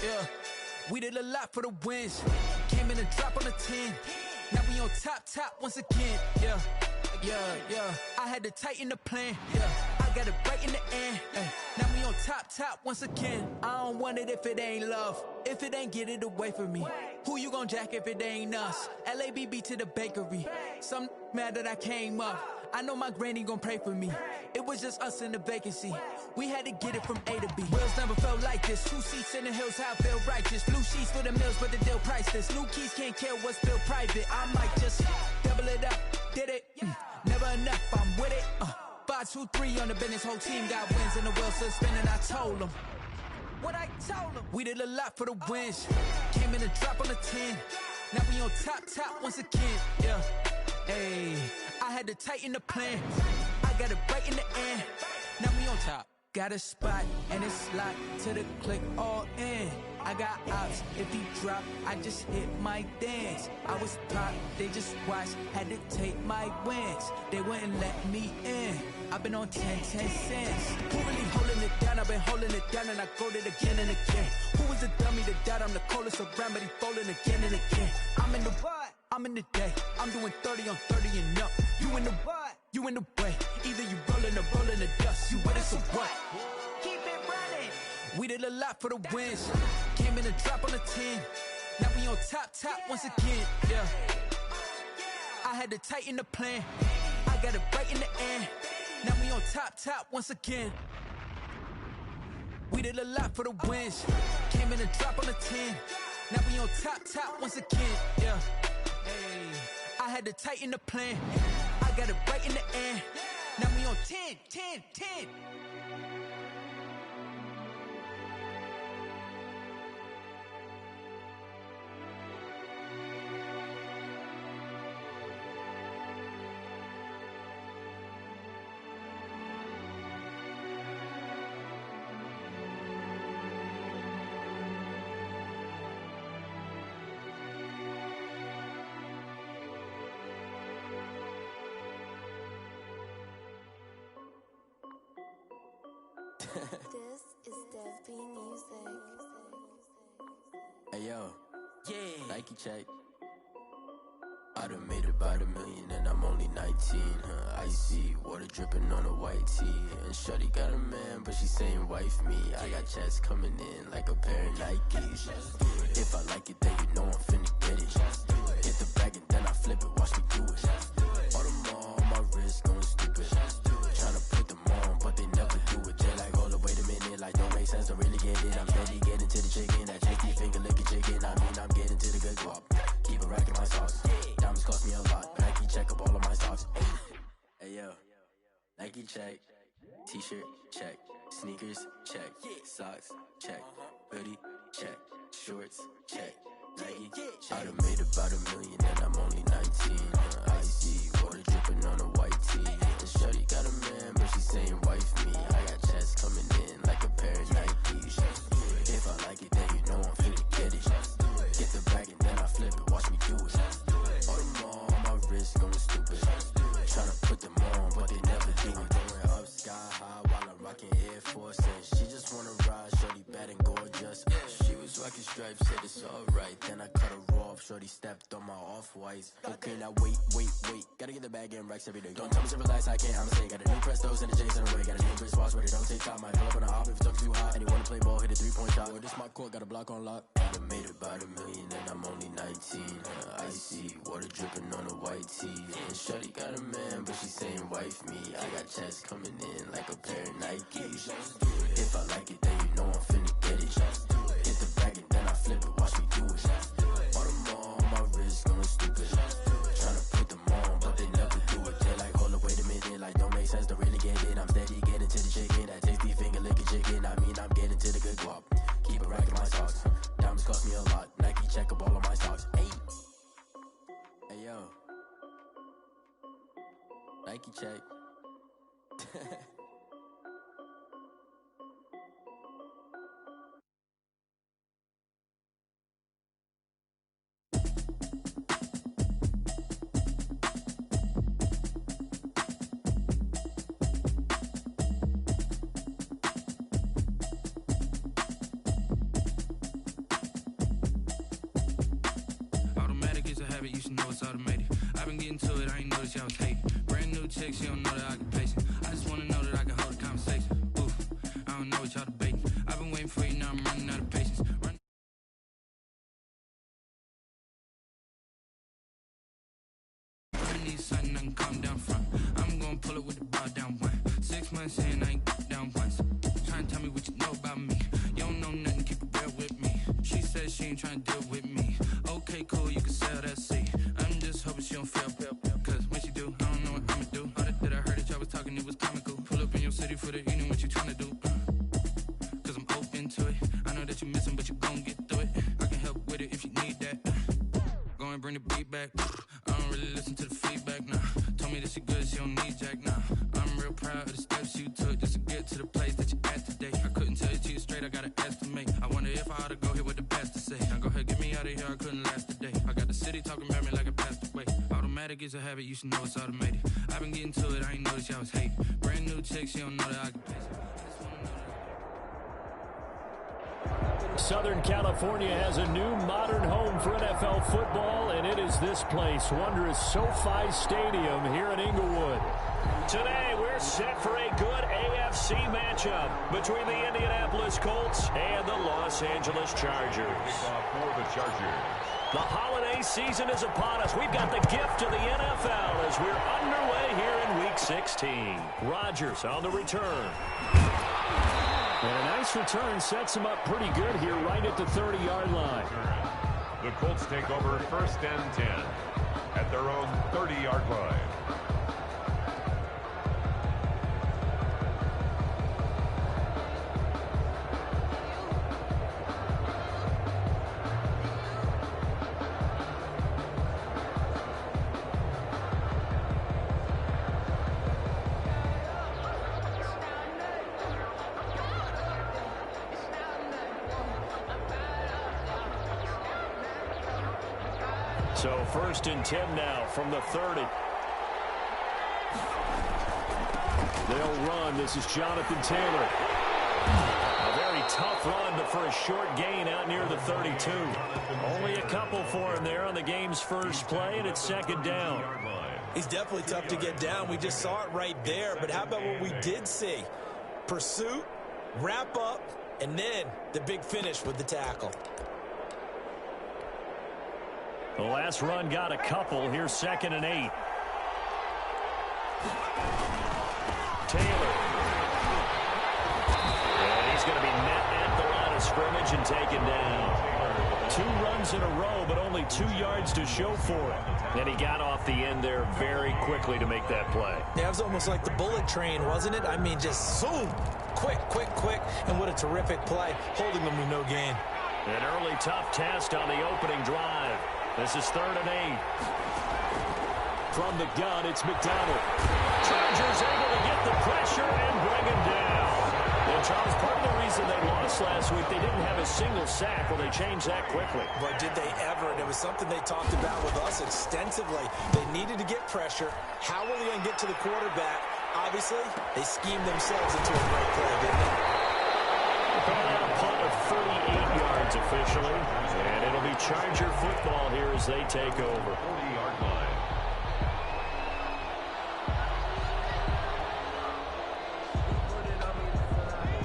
Yeah, we did a lot for the wins. Came in and dropped on the 10. Now we on top once again. Yeah, yeah, yeah. I had to tighten the plan. Yeah, I got it right in the end. Now we on top once again. I don't want it if it ain't love. If it ain't, get it away from me. Who you gon' jack if it ain't us? LABB to the bakery. Some mad that I came up. I know my granny gon' pray for me. It was just us in the vacancy. We had to get it from A to B. Wheels never felt like this. 2 seats in the hills, how I feel righteous. Blue sheets for the mills, but the deal priceless. New keys can't care what's built private. I might just double it up. Did it? Never enough, I'm with it. 5, 2, 3 on the business. Whole team got wins and the wheels still spinning. I told them what I told them. We did a lot for the wins. Came in and dropped on the 10. Now we on top once again. Yeah. Hey, I had to tighten the plan. I got it right in the end. Now we on top. Got a spot and it's locked to the click all in. I got ops, if he drop, I just hit my dance. I was pop, they just watched, had to take my wins. They wouldn't let me in. I've been on 10 cents. Who really holding it down? I've been holding it down and I go it again and again. Who was the dummy that died? I'm the coldest around, but he falling again and again. I'm in the what? I'm in the day. I'm doing 30 on 30 and up. You in the what? You in the way. Either you rolling or rolling the dust. You with us or what? Keep it running. We did a lot for the wins. Came in and dropped on the 10. Now we on top once again. Yeah. I had to tighten the plan. I got it right in the end. Now we on top once again. We did a lot for the wins. Came in and dropped on the 10. Now we on top once again. Yeah. Hey, I had to tighten the plan. I got it right in the end. Now we on 10. This is Dev B Music. Hey yo, yeah, Nike check. I done made about $1 million and I'm only 19. Icy water dripping on a white tee. And shorty got a man, but she saying wife me. I got checks coming in like a pair of Nikes. If I like it, then you know I'm finna get it. Hit the bag and then I flip it, watch me do it. All them on my wrist going stupid. Tryna put them on, but they never do it. They like, hold up, wait a minute, like don't make sense to really get it. I'm steady getting to the chicken, that chicky finger licking chicken. I mean, I'm getting to the good guap. Keep a rack in my socks. Diamonds cost me a lot. Nike check up all of my socks. Hey yo, Nike check. T-shirt check. Sneakers check. Socks check. Hoodie check. Shorts check. Nike. I done made about $1 million and I'm only 19. Icy water dripping on a white tee. And shorty got a man, but she saying wife me. I got checks coming in like a pair of Nikes. If I like it, then you know I'm finna get it. Get the bag and then I flip it, watch me do it. All them on my wrist going stupid. Tryna put them on, but they never do it. Throwing up sky high while I'm rocking Air Forces. She just wanna ride, shorty bad and gorgeous. She was rocking stripes, said it's alright. Then I cut her off, shorty stepped on my off-whites. Okay, now wait. Gotta get the bag and racks every day. Don't tell me to relax, I can't, I'ma say. Got a new Prestos and a J's in the way. Got a new Chris Watch, but it don't take time. Might pull up on a hop if it's up too hot. And you wanna play ball, hit a 3-point shot. Or this my court, got a block on lock. I done made about $1 million and I'm only 19. Icy water dripping on a white tee. And shorty got a man, but she saying wife me. I got checks coming in like a pair of Nikes. If I like it, then you know I'm finna get it. Hit the bag and then I flip it, watch me do it. All them on my wrist going stupid. Tryna put them on, but they never do it. They like, hold up, wait a minute, like don't make sense to really get it. I'm steady getting to the chicken, that tasty finger licking chicken. I mean, I'm getting to the good guap. Keep a rack in my socks. Diamonds cost me a lot. Nike check up all of my socks. Hey yo, Nike check. You should know it's automated. I've been getting to it, I ain't noticed y'all was hating. Brand new chick, she don't know that I can pace it. I just wanna know that I can hold a conversation. Oof, I don't know what y'all debating. I've been waiting for you, now I'm running out of patience. I need something I can calm down from. I'm gonna pull it with the bar down one. 6 months in, I ain't down once. Trying to tell me what you know about me. You don't know nothing, keep it real with me. She said she ain't trying to deal with me. Okay, cool, you can sell that seat. I'm just hoping she don't fail. Cause when she do, I don't know what I'ma do. All that I heard that y'all was talking, it was comical. Pull up in your city for the evening, what you tryna do? Cause I'm open to it. I know that you missing, but you gon' get through it. I can help with it if you need that. Go and bring the beat back. I don't really listen to the feedback, nah. Told me that she good, she don't need jack, nah. I'm real proud of the steps you took just to get to the place that you at today. I couldn't tell it to you straight, I gotta estimate. I wonder if I ought to go here with the best to say. Now go ahead, get me out of here, I couldn't last a day. I got the city talking about me like I passed away. Automatic is a habit, you should know it's automated. I've been getting to it, I ain't noticed y'all was hating. Brand new chick, she don't know that I can pace it. Southern California has a new modern home for NFL football, and it is this place, wondrous SoFi Stadium here in Inglewood. Today, we're set for a good AFC matchup between the Indianapolis Colts and the Los Angeles Chargers. Kickoff for the Chargers. The holiday season is upon us. We've got the gift of the NFL as we're underway here in Week 16. Rodgers on the return. And a nice return sets him up pretty good here right at the 30-yard line. The Colts take over 1st and 10 at their own 30-yard line. So 1st and 10 now from the 30. They'll run. This is Jonathan Taylor. A very tough run, but for a short gain out near the 32. Only a couple for him there on the game's first play, and it's second down. He's definitely tough to get down. We just saw it right there. But how about what we did see? Pursuit, wrap up, and then the big finish with the tackle. The last run got a couple. Here's 2nd and 8. Taylor. And he's going to be met at the line of scrimmage and taken down. 2 runs in a row, but only 2 yards to show for it. And he got off the end there very quickly to make that play. Yeah, it was almost like the bullet train, wasn't it? I mean, just zoom. Quick, quick, quick. And what a terrific play. Holding them with no gain. An early tough test on the opening drive. This is 3rd and 8. From the gun, it's McDonald. Chargers able to get the pressure and bring him down. And Charles, part of the reason they lost last week, they didn't have a single sack. Well, they changed that quickly. But did they ever? And it was something they talked about with us extensively. They needed to get pressure. How were they going to get to the quarterback? Obviously, they schemed themselves into a great play, didn't they? Coming out a punt of 38 yards officially. And it'll be Charger football here as they take over. 40-yard line.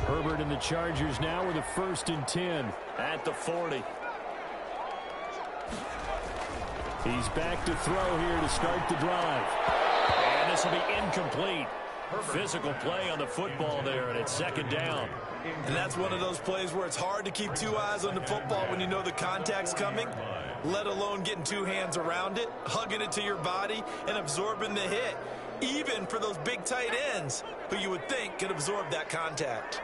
Herbert and the Chargers now with a 1st and 10. At the 40. He's back to throw here to start the drive. And this will be incomplete. Physical play on the football there, and it's 2nd down. And that's one of those plays where it's hard to keep 2 eyes on the football when you know the contact's coming, let alone getting 2 hands around it, hugging it to your body, and absorbing the hit. Even for those big tight ends who you would think could absorb that contact.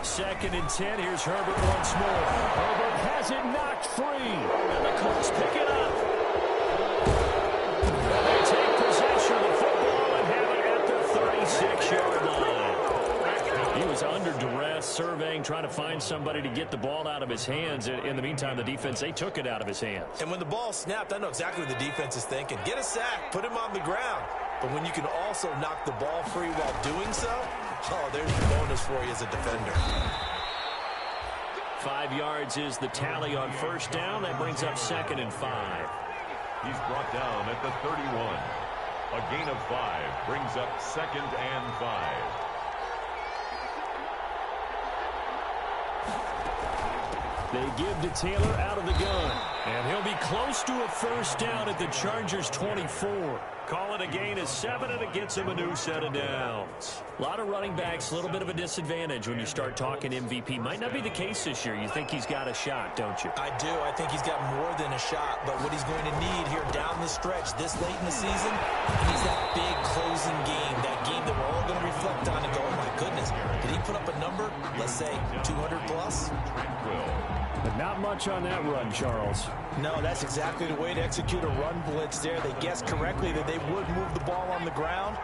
2nd and 10. Here's Herbert once more. Herbert has it knocked free. And the Colts pick it up. And they take possession of the football and have it at the 36-yard line. He was under duress, surveying, trying to find somebody to get the ball out of his hands. In the meantime, the defense, they took it out of his hands. And when the ball snapped, I know exactly what the defense is thinking. Get a sack, put him on the ground. But when you can also knock the ball free while doing so, oh, there's your bonus for you as a defender. 5 yards is the tally on 1st down. That brings up 2nd and 5. He's brought down at the 31. A gain of 5 brings up 2nd and 5. They give to Taylor out of the gun. And he'll be close to a 1st down at the Chargers' 24. Call it a gain of 7, and it gets him a new set of downs. A lot of running backs, a little bit of a disadvantage when you start talking MVP. Might not be the case this year. You think he's got a shot, don't you? I do. I think he's got more than a shot. But what he's going to need here down the stretch this late in the season, he's that big closing game, that game that we're all going to reflect on and go, oh, my goodness, did he put up a number, let's say, 200 plus? But not much on that run, Charles. No, that's exactly the way to execute a run blitz there. They guessed correctly that they would move the ball on the ground,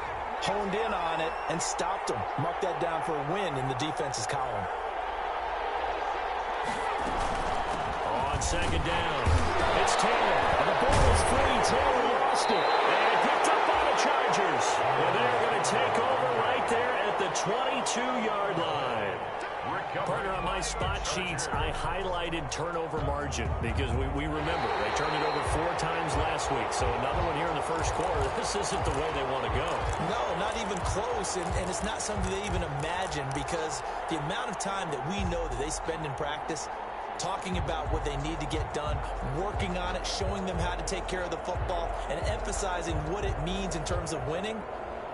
honed in on it, and stopped them. Mark that down for a win in the defense's column. On 2nd down, it's Taylor. The ball is free. Taylor lost it. And picked up by the Chargers. And they're going to take over right there at the 22-yard line. Partner, on my spot sheets, I highlighted turnover margin because we remember they turned it over 4 times last week. So another one here in the 1st quarter. This isn't the way they want to go. No, not even close. And it's not something they even imagine because the amount of time that we know that they spend in practice talking about what they need to get done, working on it, showing them how to take care of the football, and emphasizing what it means in terms of winning,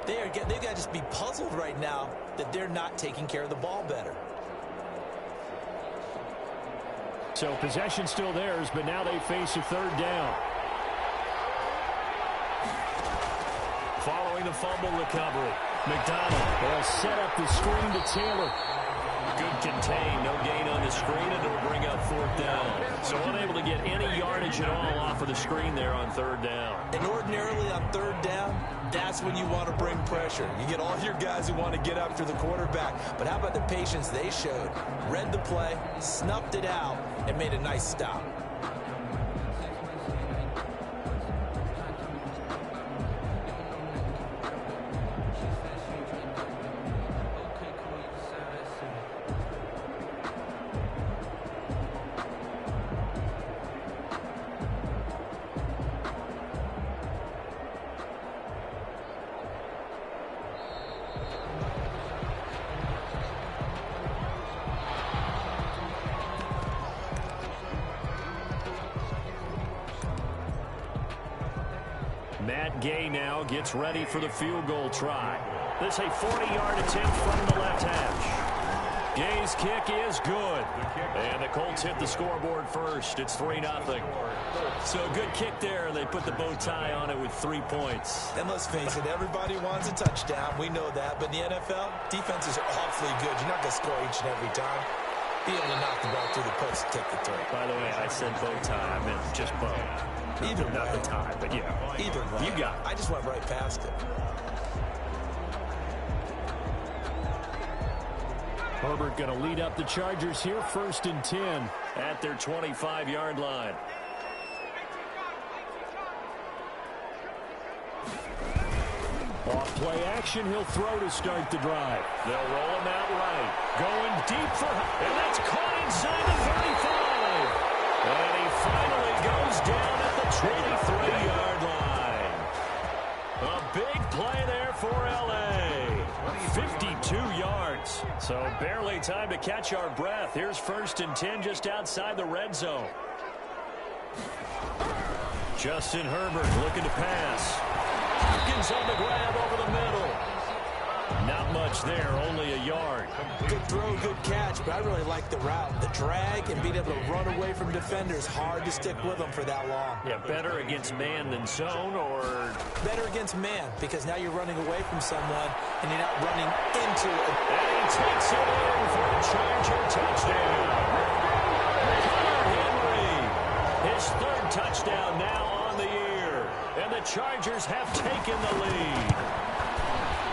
they've got to just be puzzled right now that they're not taking care of the ball better. So possession still theirs, but now they face a 3rd down. Following the fumble recovery, McDonald will set up the screen to Taylor. Good contain, no gain on the screen, and it'll bring up 4th down. So unable to get any yardage at all off of the screen there on 3rd down. And ordinarily on 3rd down, that's when you want to bring pressure. You get all your guys who want to get after the quarterback. But how about the patience they showed? Read the play, snuffed it out, and made a nice stop. Matt Gay now gets ready for the field goal try. This is a 40-yard attempt from the left hash. Gay's kick is good. And the Colts hit the scoreboard first. It's 3-0. So a good kick there. They put the bow tie on it with 3 points. And let's face it, everybody wants a touchdown. We know that. But in the NFL, defenses are awfully good. You're not going to score each and every time. Be able to knock the ball through the post and take the three. By the way, I said bow tie. I meant just bow. Either not way. the tie, but yeah. Either way. You got it. I just went right past it. Herbert going to lead up the Chargers here, 1st and 10 at their 25-yard line. Off play action, he'll throw to start the drive. They'll roll him out right. Going deep for, and that's caught inside the 35. And he finally goes down at the 23-yard line. A big play there for L.A. 52 yards. So barely time to catch our breath. Here's 1st and 10 just outside the red zone. Justin Herbert looking to pass. Hopkins on the grab over the middle. Not much there, only a yard. Good throw, good catch, but I really like the route. The drag and being able to run away from defenders. Hard to stick with them for that long. Yeah, better against man than zone, or? Better against man, because now you're running away from someone and you're not running into it. And he takes it in for a Charger touchdown. Henry, his 3rd touchdown now on the year. And the Chargers have taken the lead.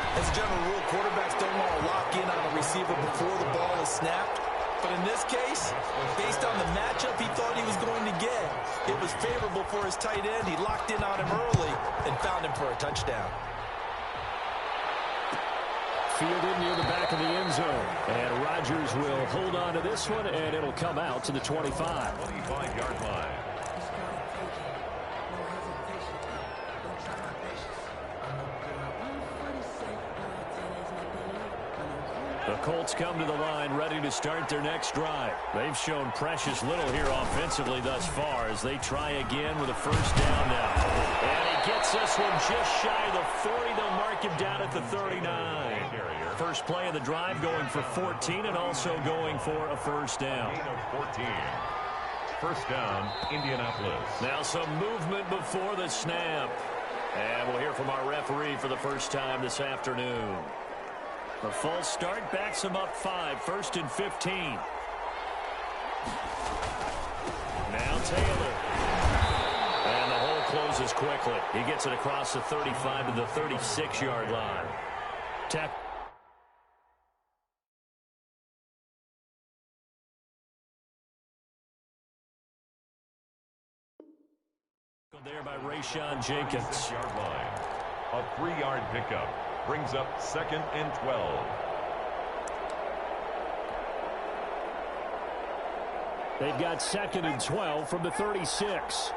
As a general rule, quarterbacks don't want to lock in on a receiver before the ball is snapped. But in this case, based on the matchup he thought he was going to get, it was favorable for his tight end. He locked in on him early and found him for a touchdown. Fielded near the back of the end zone. And Rodgers will hold on to this one, and it'll come out to the 25. 25-yard line. The Colts come to the line ready to start their next drive. They've shown precious little here offensively thus far as they try again with a 1st down now. And he gets this one just shy of the 40. They'll mark him down at the 39. First play of the drive going for 14 and also going for a 1st down. Gain of 14. 1st down, Indianapolis. Now some movement before the snap. And we'll hear from our referee for the first time this afternoon. The false start backs him up 5, 1st and 15. Now Taylor. And the hole closes quickly. He gets it across the 35 to the 36-yard line. Tap. There by Rayshon Jenkins. Yard line. A 3-yard pickup. Brings up 2nd and 12. They've got 2nd and 12 from the 36.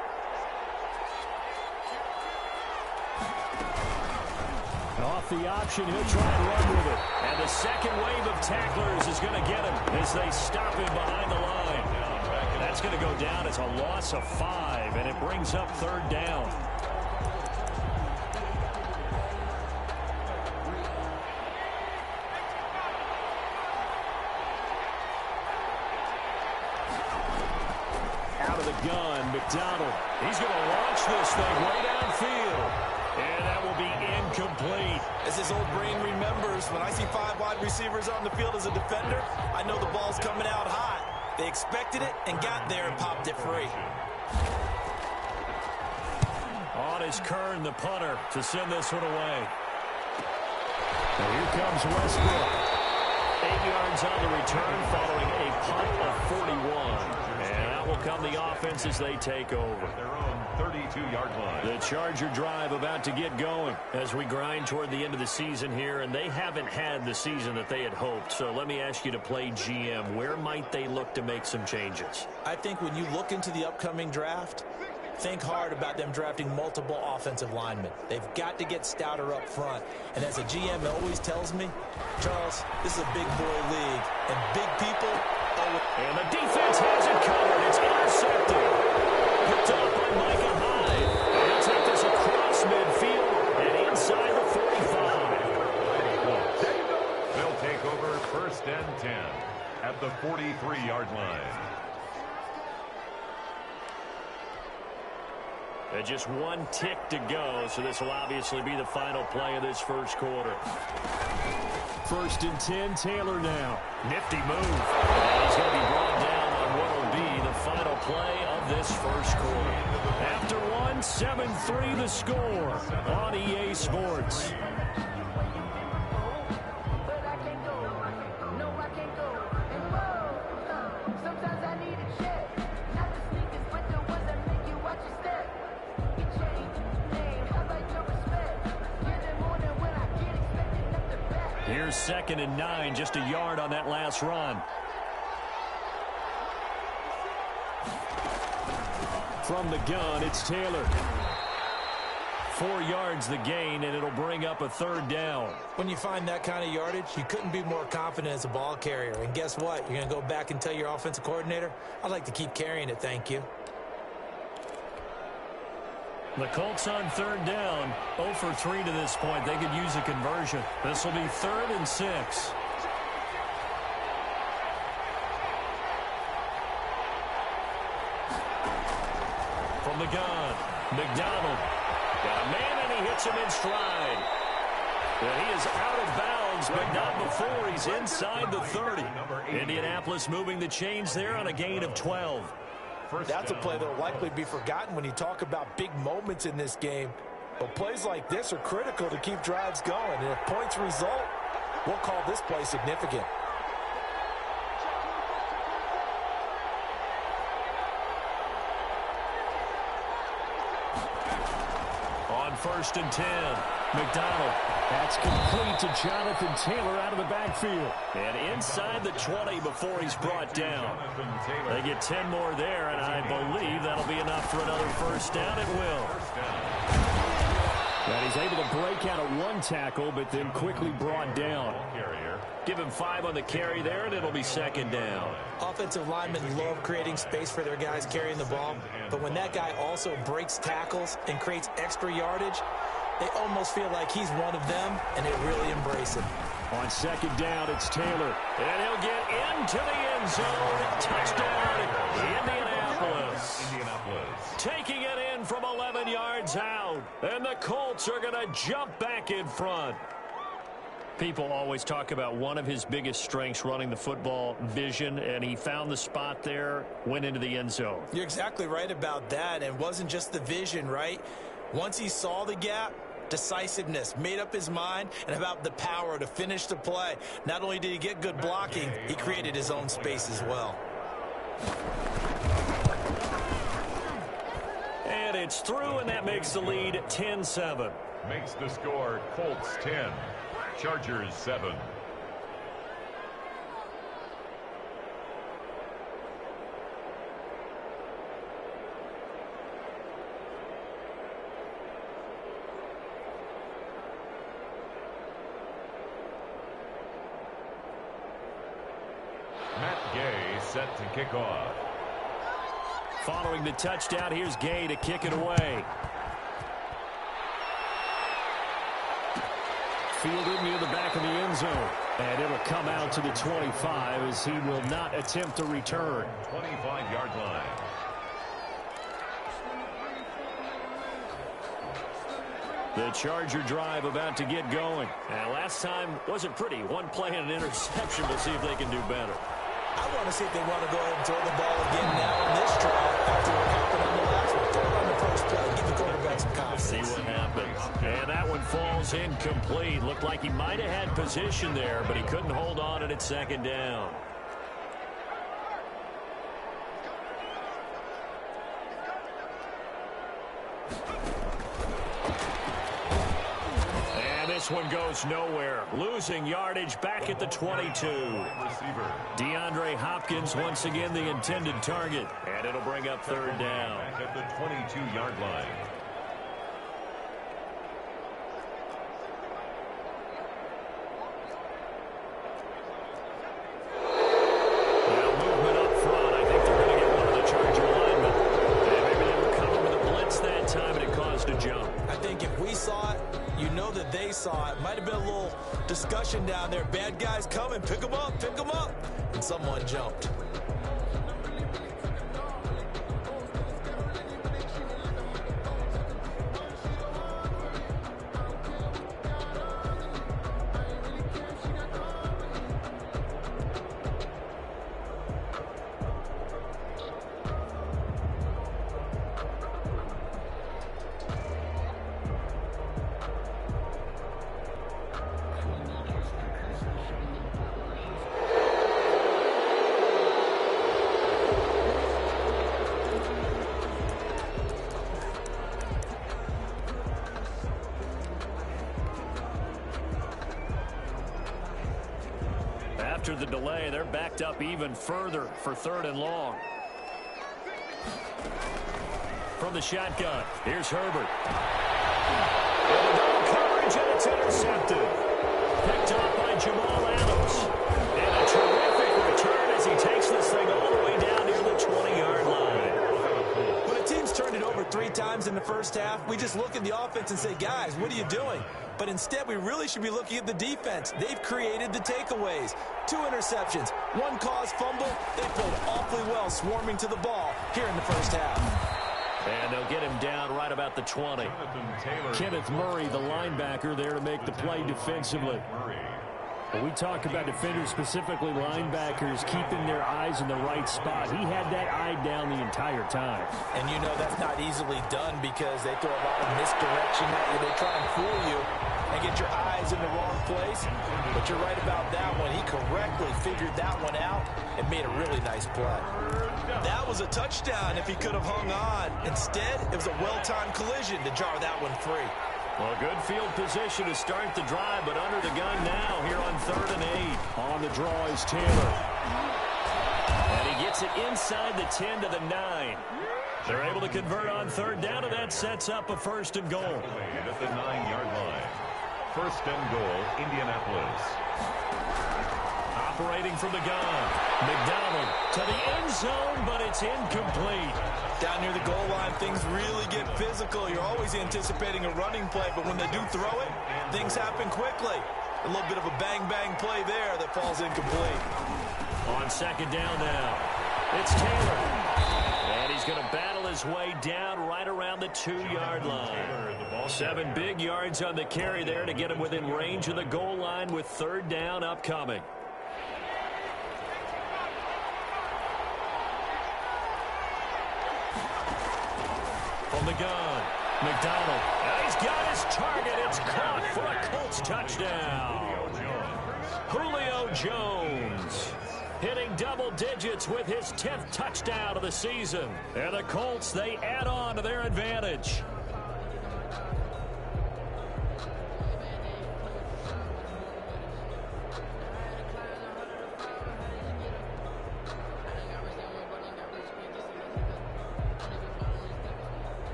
Off the option, he'll try and run with it. And the second wave of tacklers is going to get him as they stop him behind the line. That's going to go down as a loss of 5, and it brings up 3rd down. Out of the gun, McDonald. He's going to launch this thing way downfield. And that will be incomplete. As his old brain remembers, when I see 5 wide receivers on the field as a defender, I know the ball's coming out hot. They expected it and got there and popped it free. On is Kern, the punter, to send this one away. And here comes Westbrook. 8 yards on the return following a punt of 41. And out will come the offense as they take over. Their own 32-yard line. The Charger drive about to get going as we grind toward the end of the season here, and they haven't had the season that they had hoped. So let me ask you to play GM. Where might they look to make some changes? I think when you look into the upcoming draft, think hard about them drafting multiple offensive linemen. They've got to get stouter up front. And as a GM always tells me, Charles, this is a big boy league, and big people always... And the defense has it covered. It's intercepted. Picked up by Micah Hyde. And he'll take this across midfield. And just one tick to go, so this will obviously be the final play of this first quarter. 1st and 10, Taylor now. Nifty move. And he's going to be brought down on what will be the final play of this first quarter. After one, 7-3 the score on EA Sports. Here's 2nd and 9, just a yard on that last run. From the gun, it's Taylor. 4 yards the gain, and it'll bring up a 3rd down. When you find that kind of yardage, you couldn't be more confident as a ball carrier. And guess what? You're going to go back and tell your offensive coordinator, I'd like to keep carrying it, thank you. The Colts on 3rd down, 0 for 3 to this point. They could use a conversion. This will be 3rd and 6. From the gun, McDonald. Got a man, and he hits him in stride. And he is out of bounds, but not before he's inside the 30. Indianapolis moving the chains there on a gain of 12. That's a play that will likely be forgotten when you talk about big moments in this game. But plays like this are critical to keep drives going. And if points result, we'll call this play significant. On 1st and 10, McDonald. That's complete to Jonathan Taylor out of the backfield. And inside the 20 before he's brought down. They get 10 more there, and I believe that'll be enough for another 1st down. It will. And he's able to break out of 1 tackle, but then quickly brought down. Give him 5 on the carry there, and it'll be 2nd down. Offensive linemen love creating space for their guys carrying the ball, but when that guy also breaks tackles and creates extra yardage, they almost feel like he's one of them, and they really embrace it. On 2nd down, it's Taylor. And he'll get into the end zone. Touchdown, Indianapolis. Taking it in from 11 yards out. And the Colts are going to jump back in front. People always talk about one of his biggest strengths running the football, vision, and he found the spot there, went into the end zone. You're exactly right about that, and it wasn't just the vision, right? Once he saw the gap, decisiveness, made up his mind, and about the power to finish the play. Not only did he get good blocking, he created his own space as well. And it's through, and that makes the lead 10-7. Makes the score Colts 10, Chargers 7. Set to kick off. Following the touchdown, here's Gay to kick it away. Fielded near the back of the end zone. And it'll come out to the 25 as he will not attempt to return. 25-yard line. The Charger drive about to get going. And last time wasn't pretty. One play and an interception. We'll see if they can do better. I want to see if they want to go ahead and throw the ball again now in this drive after what happened on the last one. Throw it on the first play. Give the quarterback some confidence. See what happens. And that one falls incomplete. Looked like he might have had position there, but he couldn't hold on, and it's 2nd down. This one goes nowhere. Losing yardage back at the 22. DeAndre Hopkins once again the intended target. And it'll bring up 3rd down. Back at the 22-yard line. Now movement up front. I think they're going to get one of the Charger linemen. And maybe they were coming with a blitz that time and it caused a jump. I think if we saw it, you know that they saw it. Might have been a little discussion down there. Bad guys coming. Pick them up. Pick them up. And someone jumped. after the delay. They're backed up even further for 3rd and long. From the shotgun, here's Herbert. And double coverage, and it's intercepted. Picked up by Jamal Adams. And a terrific return as he takes this thing all the way down near the 20-yard line. When a team's turned it over 3 times in the first half, we just look at the offense and say, guys, what are you doing? But instead, we really should be looking at the defense. They've created the takeaways. 2 interceptions, 1 caused fumble. They played awfully well swarming to the ball here in the first half. And they'll get him down right about the 20. Kenneth Murray, the linebacker, there to make the play defensively. When we talk about defenders, specifically linebackers, keeping their eyes in the right spot. He had that eye down the entire time. And you know that's not easily done because they throw a lot of misdirection at you. They try and fool you and get your eyes in the wrong place. But you're right about that one. He correctly figured that one out and made a really nice play. That was a touchdown if he could have hung on. Instead, it was a well-timed collision to jar that one free. Well, good field position to start the drive, but under the gun now here on 3rd and 8. On the draw is Taylor. And he gets it inside the 10 to the 9. They're able to convert on 3rd down, and that sets up a 1st and goal. At the 9-yard line. 1st and goal, Indianapolis. Operating from the gun. McDonald to the end zone, but it's incomplete. Down near the goal line, things really get physical. You're always anticipating a running play, but when they do throw it, things happen quickly. A little bit of a bang-bang play there that falls incomplete. On 2nd down now, it's Taylor. And he's going to battle his way down right around the 2-yard line. 7 big yards on the carry there to get him within range of the goal line with 3rd down upcoming. From the gun, McDonald. And he's got his target. It's caught for a Colts touchdown. Julio Jones hitting double digits with his 10th touchdown of the season. And the Colts, they add on to their advantage.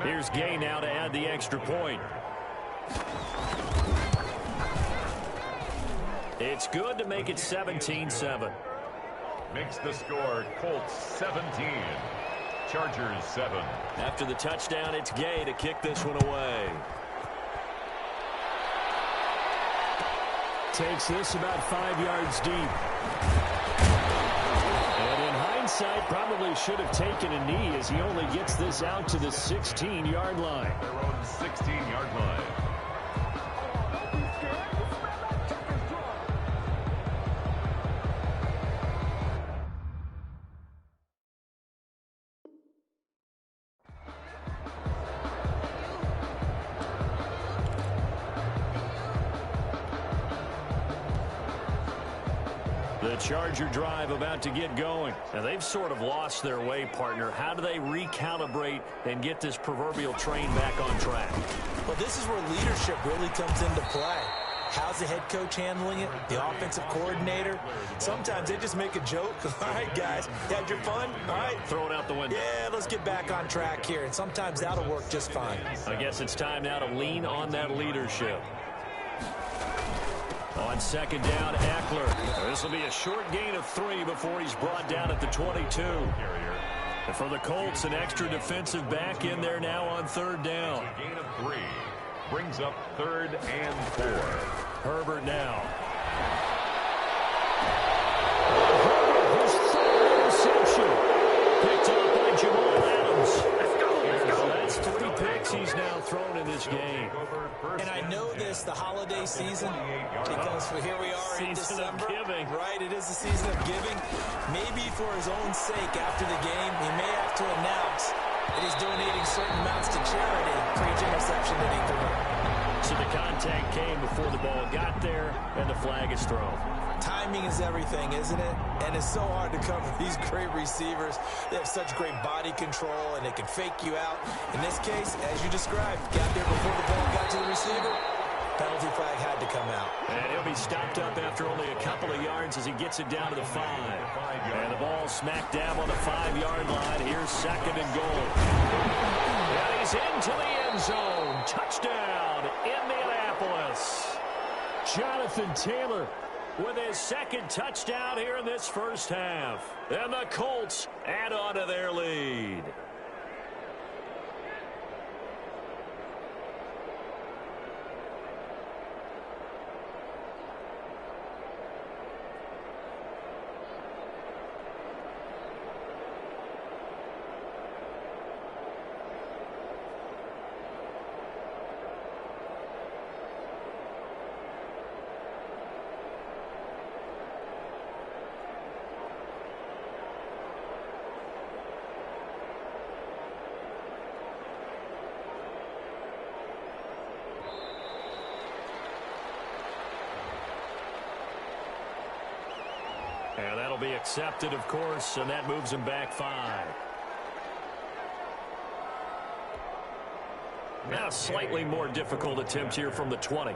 Here's Gay now to add the extra point. It's good to make it 17-7. Makes the score Colts 17. Chargers 7. After the touchdown, it's Gay to kick this one away. Takes this about 5 yards deep. And in hindsight, probably should have taken a knee as he only gets this out to the 16-yard line. Their own 16-yard line. The Charger drive about to get going. Now, they've sort of lost their way, partner. How do they recalibrate and get this proverbial train back on track? Well, this is where leadership really comes into play. How's the head coach handling it? The offensive coordinator? Sometimes they just make a joke. All right, guys, you had your fun? All right. Throw it out the window. Yeah, let's get back on track here. And sometimes that'll work just fine. I guess it's time now to lean on that leadership. On second down, Eckler. This will be a short gain of 3 before he's brought down at the 22. And for the Colts, an extra defensive back in there now on third down. A gain of 3 brings up 3rd and 4. Herbert now. His third interception. Picked up by Jamal Adams. So that's 3 picks he's now thrown in this game. And I know this, the holiday season, because here we are in December. Season of giving. Right, it is the season of giving. Maybe for his own sake after the game, he may have to announce And he's donating certain amounts to charity for each interception that he threw. So the contact came before the ball got there, and the flag is thrown. Timing is everything, isn't it? And it's so hard to cover these great receivers. They have such great body control, and they can fake you out. In this case, as you described, got there before the ball got to the receiver. Penalty flag had to come out. And he'll be stopped up after only a couple of yards as he gets it down to the 5. And the ball smacked down on the 5-yard line. Here's 2nd and goal. And he's into the end zone. Touchdown, Indianapolis. Jonathan Taylor with his 2nd touchdown here in this first half. And the Colts add on to their lead. And that'll be accepted, of course, and that moves him back 5. Now, slightly more difficult attempt here from the 20.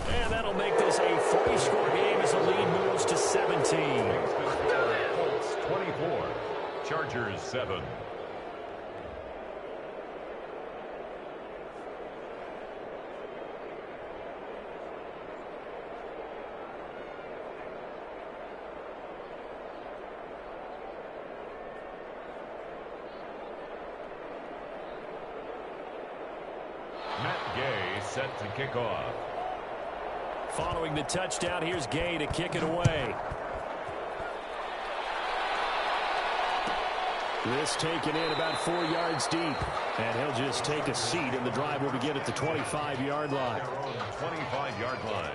And that'll make this a 3-score game as the lead moves to 17. Colts 24, Chargers 7. Set to kick off. Following the touchdown, here's Gay to kick it away. This taken in about 4 yards deep. And he'll just take a seat, and the drive will begin at the 25-yard line. 25-yard line.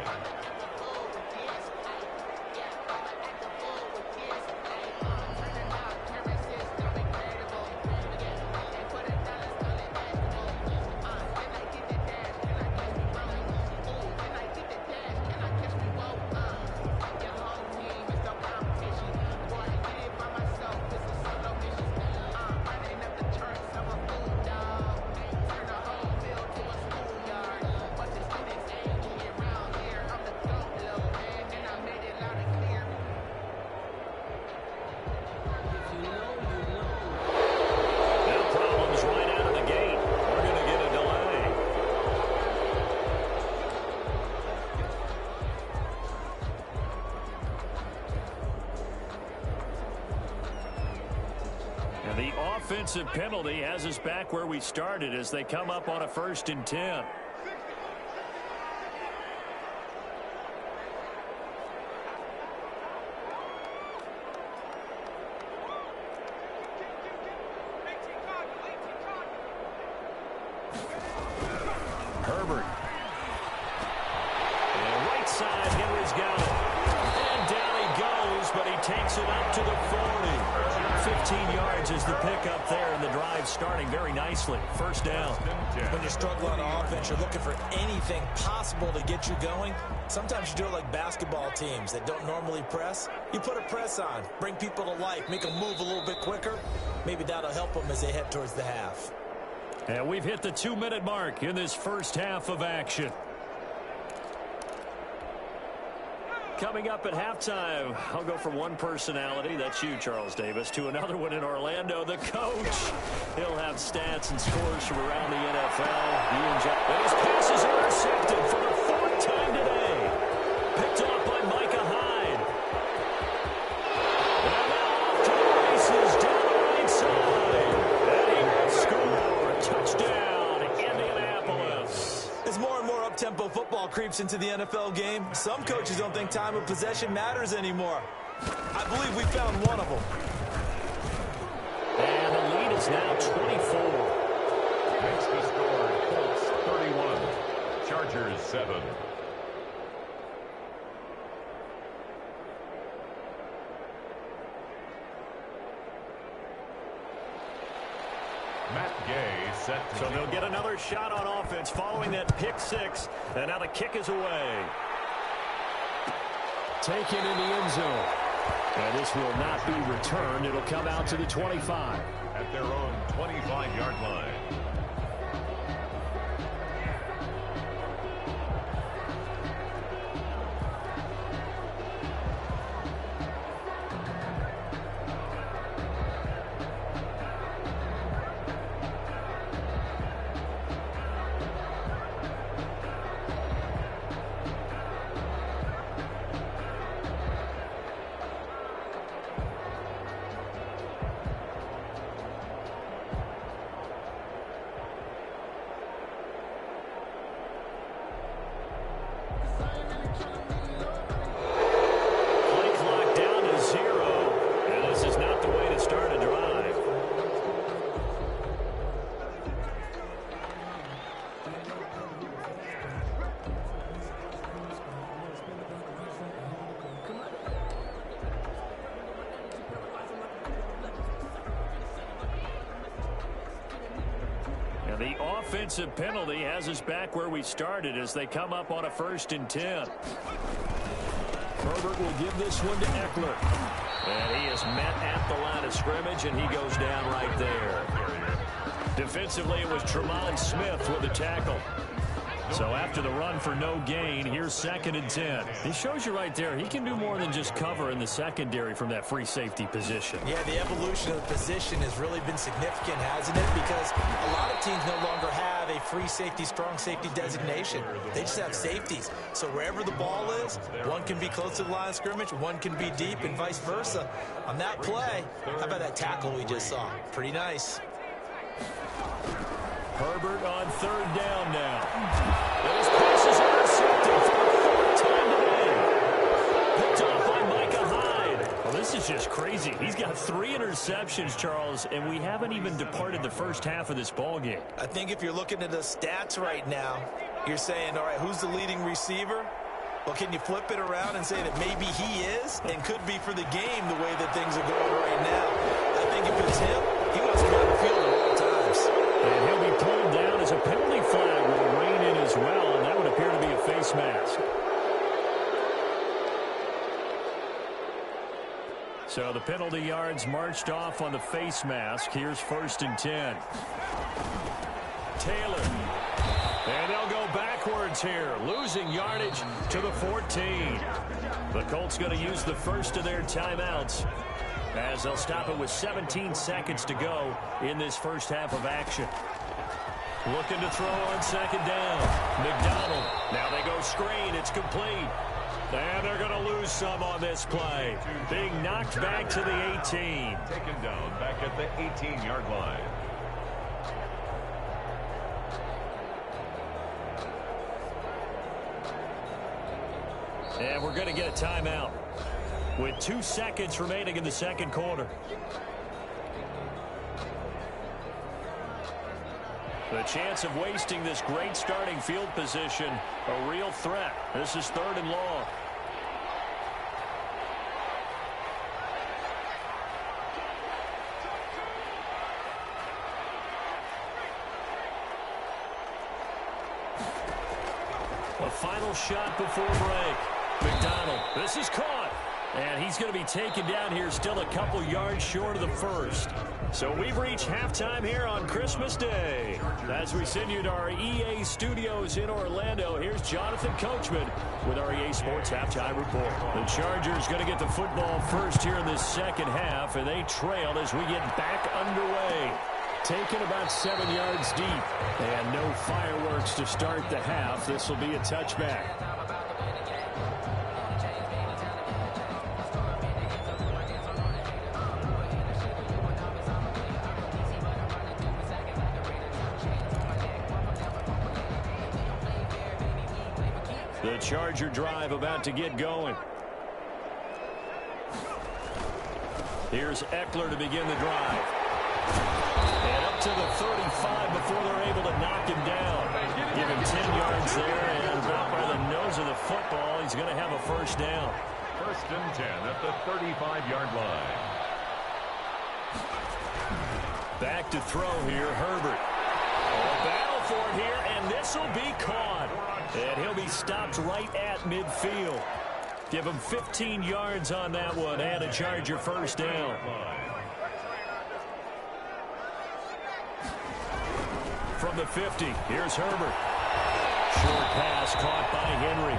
Offensive penalty has us back where we started as they come up on a 1st and 10. Herbert. And right side, Henry's got it. And down he goes, but he takes it up to the 40. 15 yards is the pickup there, and the drive starting very nicely. 1st down. When you struggle on offense, you're looking for anything possible to get you going. Sometimes you do it like basketball teams that don't normally press. You put a press on, bring people to life, make them move a little bit quicker. Maybe that'll help them as they head towards the half. And we've hit the 2-minute mark in this first half of action. Coming up at halftime, I'll go from one personality, that's you, Charles Davis, to another one in Orlando, the coach. He'll have stats and scores from around the NFL. And his pass is intercepted for the 4th time today. Picked off by Micah Hyde. And now off to the races down the right side. And he will score. Touchdown, Indianapolis. As more and more up-tempo football creeps into the NFL game, some coaches don't think time of possession matters anymore. I believe we found one of them. And the lead is now 24. Makes the score Colts 31, Chargers 7. Gay set to So they'll get another shot on offense following that pick six. And now the kick is away. Taken in the end zone. And this will not be returned. It'll come out to the 25. at their own 25-yard line. The offensive penalty has us back where we started as they come up on a 1st and 10. Herbert will give this one to Eckler. And he is met at the line of scrimmage, and he goes down right there. Defensively, it was Tremont Smith with the tackle. So after the run for no gain, here's 2nd and 10. This shows you right there, he can do more than just cover in the secondary from that free safety position. Yeah, the evolution of the position has really been significant, hasn't it? Because a lot of teams no longer have a free safety, strong safety designation. They just have safeties. So wherever the ball is, one can be close to the line of scrimmage, one can be deep, and vice versa. On that play, how about that tackle we just saw? Pretty nice. Herbert on 3rd down now. Those passes are intercepted for the 4th time today. Picked off by Micah Hyde. Well, this is just crazy. He's got 3 interceptions, Charles, and we haven't even departed the first half of this ball game. I think if you're looking at the stats right now, you're saying, all right, who's the leading receiver? Well, can you flip it around and say that maybe he is and could be for the game the way that things are going right now? I think if it's him, he wants to be on the field at all times. And he'll be pulled down as a penalty flag will rein in as well, and that would appear to be a face mask. So the penalty yards marched off on the face mask. Here's 1st and 10. Taylor. And they'll go backwards here, losing yardage to the 14. The Colts going to use the first of their timeouts as they'll stop it with 17 seconds to go in this first half of action. Looking to throw on 2nd down. McDonald. Now they go screen. It's complete. And they're going to lose some on this play. Being knocked back to the 18. Taken down back at the 18-yard line. And we're going to get a timeout with 2 seconds remaining in the 2nd quarter. The chance of wasting this great starting field position, a real threat. This is 3rd and long. A final shot before break. McDonald, this is caught. And he's going to be taken down here still a couple yards short of the first. So we've reached halftime here on Christmas Day. As we send you to our EA studios in Orlando, here's Jonathan Coachman with our EA Sports Halftime Report. The Chargers going to get the football first here in this 2nd half, and they trail as we get back underway. Taken about 7 yards deep. And no fireworks to start the half. This will be a touchback. The Charger drive about to get going. Here's Eckler to begin the drive. And up to the 35 before they're able to knock him down. Give him 10 yards there, and about by the nose of the football, he's going to have a 1st down. 1st and 10 at the 35-yard line. Back to throw here, Herbert. A battle for it here, and this will be caught. And he'll be stopped right at midfield. Give him 15 yards on that one and a Charger first down. From the 50, here's Herbert. Short pass caught by Henry.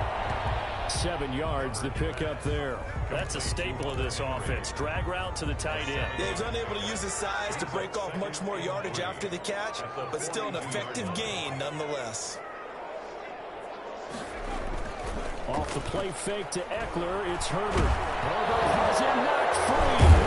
7 yards the pickup there. That's a staple of this offense. Drag route to the tight end. Yeah, he was unable to use his size to break off much more yardage after the catch, but still an effective gain nonetheless. Off the play fake to Eckler, it's Herbert. Herbert has him knocked free.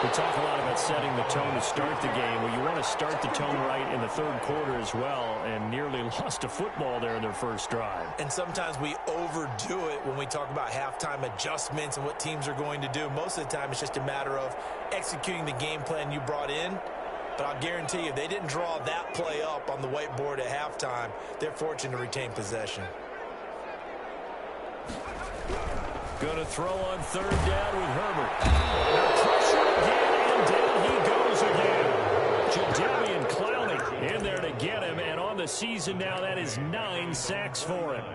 We talk a lot about setting the tone to start the game. Well, you want to start the tone right in the third quarter as well, and nearly lost a football there in their first drive. And sometimes we overdo it when we talk about halftime adjustments and what teams are going to do. Most of the time, it's just a matter of executing the game plan you brought in. But I'll guarantee you, if they didn't draw that play up on the whiteboard at halftime, they're fortunate to retain possession. Going to throw on third down with Herbert. Now pressure again, and down he goes again. Jadeveon Clowney in there to get him, and on the season now, that is 9 sacks for him.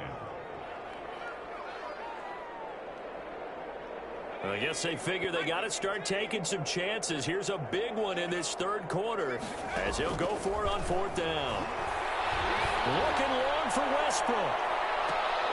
I guess they figure they got to start taking some chances. Here's a big one in this third quarter as he'll go for it on fourth down. Looking long for Westbrook.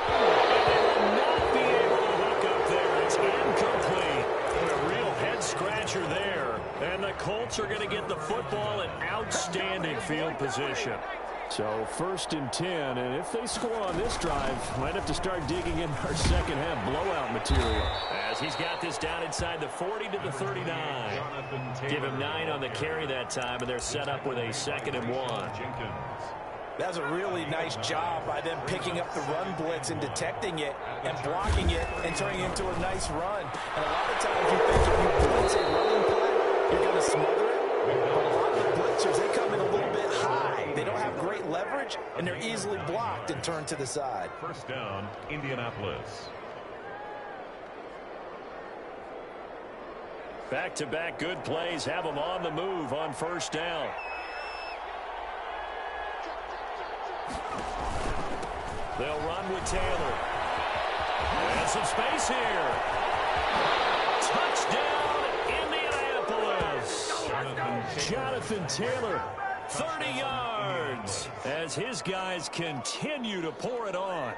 And they will not be able to hook up there. It's incomplete. And a real head-scratcher there. And the Colts are going to get the football in outstanding field position. So first and 10, and if they score on this drive, might have to start digging in our second half blowout material. As he's got this down inside the 40 to the 39. Give him 9 on the carry that time, and they're set up with a 2nd and 1. That was a really nice job by them picking up the run blitz and detecting it and blocking it and turning it into a nice run. And a lot of times you think if you blitz a running play, you're going to smother it. But a lot of the blitzers, they come in a little bit high. They don't have great leverage, and they're easily blocked and turned to the side. First down, Indianapolis. Back-to-back good plays have them on the move on first down. They'll run with Taylor. And some space here. Touchdown, Indianapolis. Jonathan Taylor, 30 yards, as his guys continue to pour it on.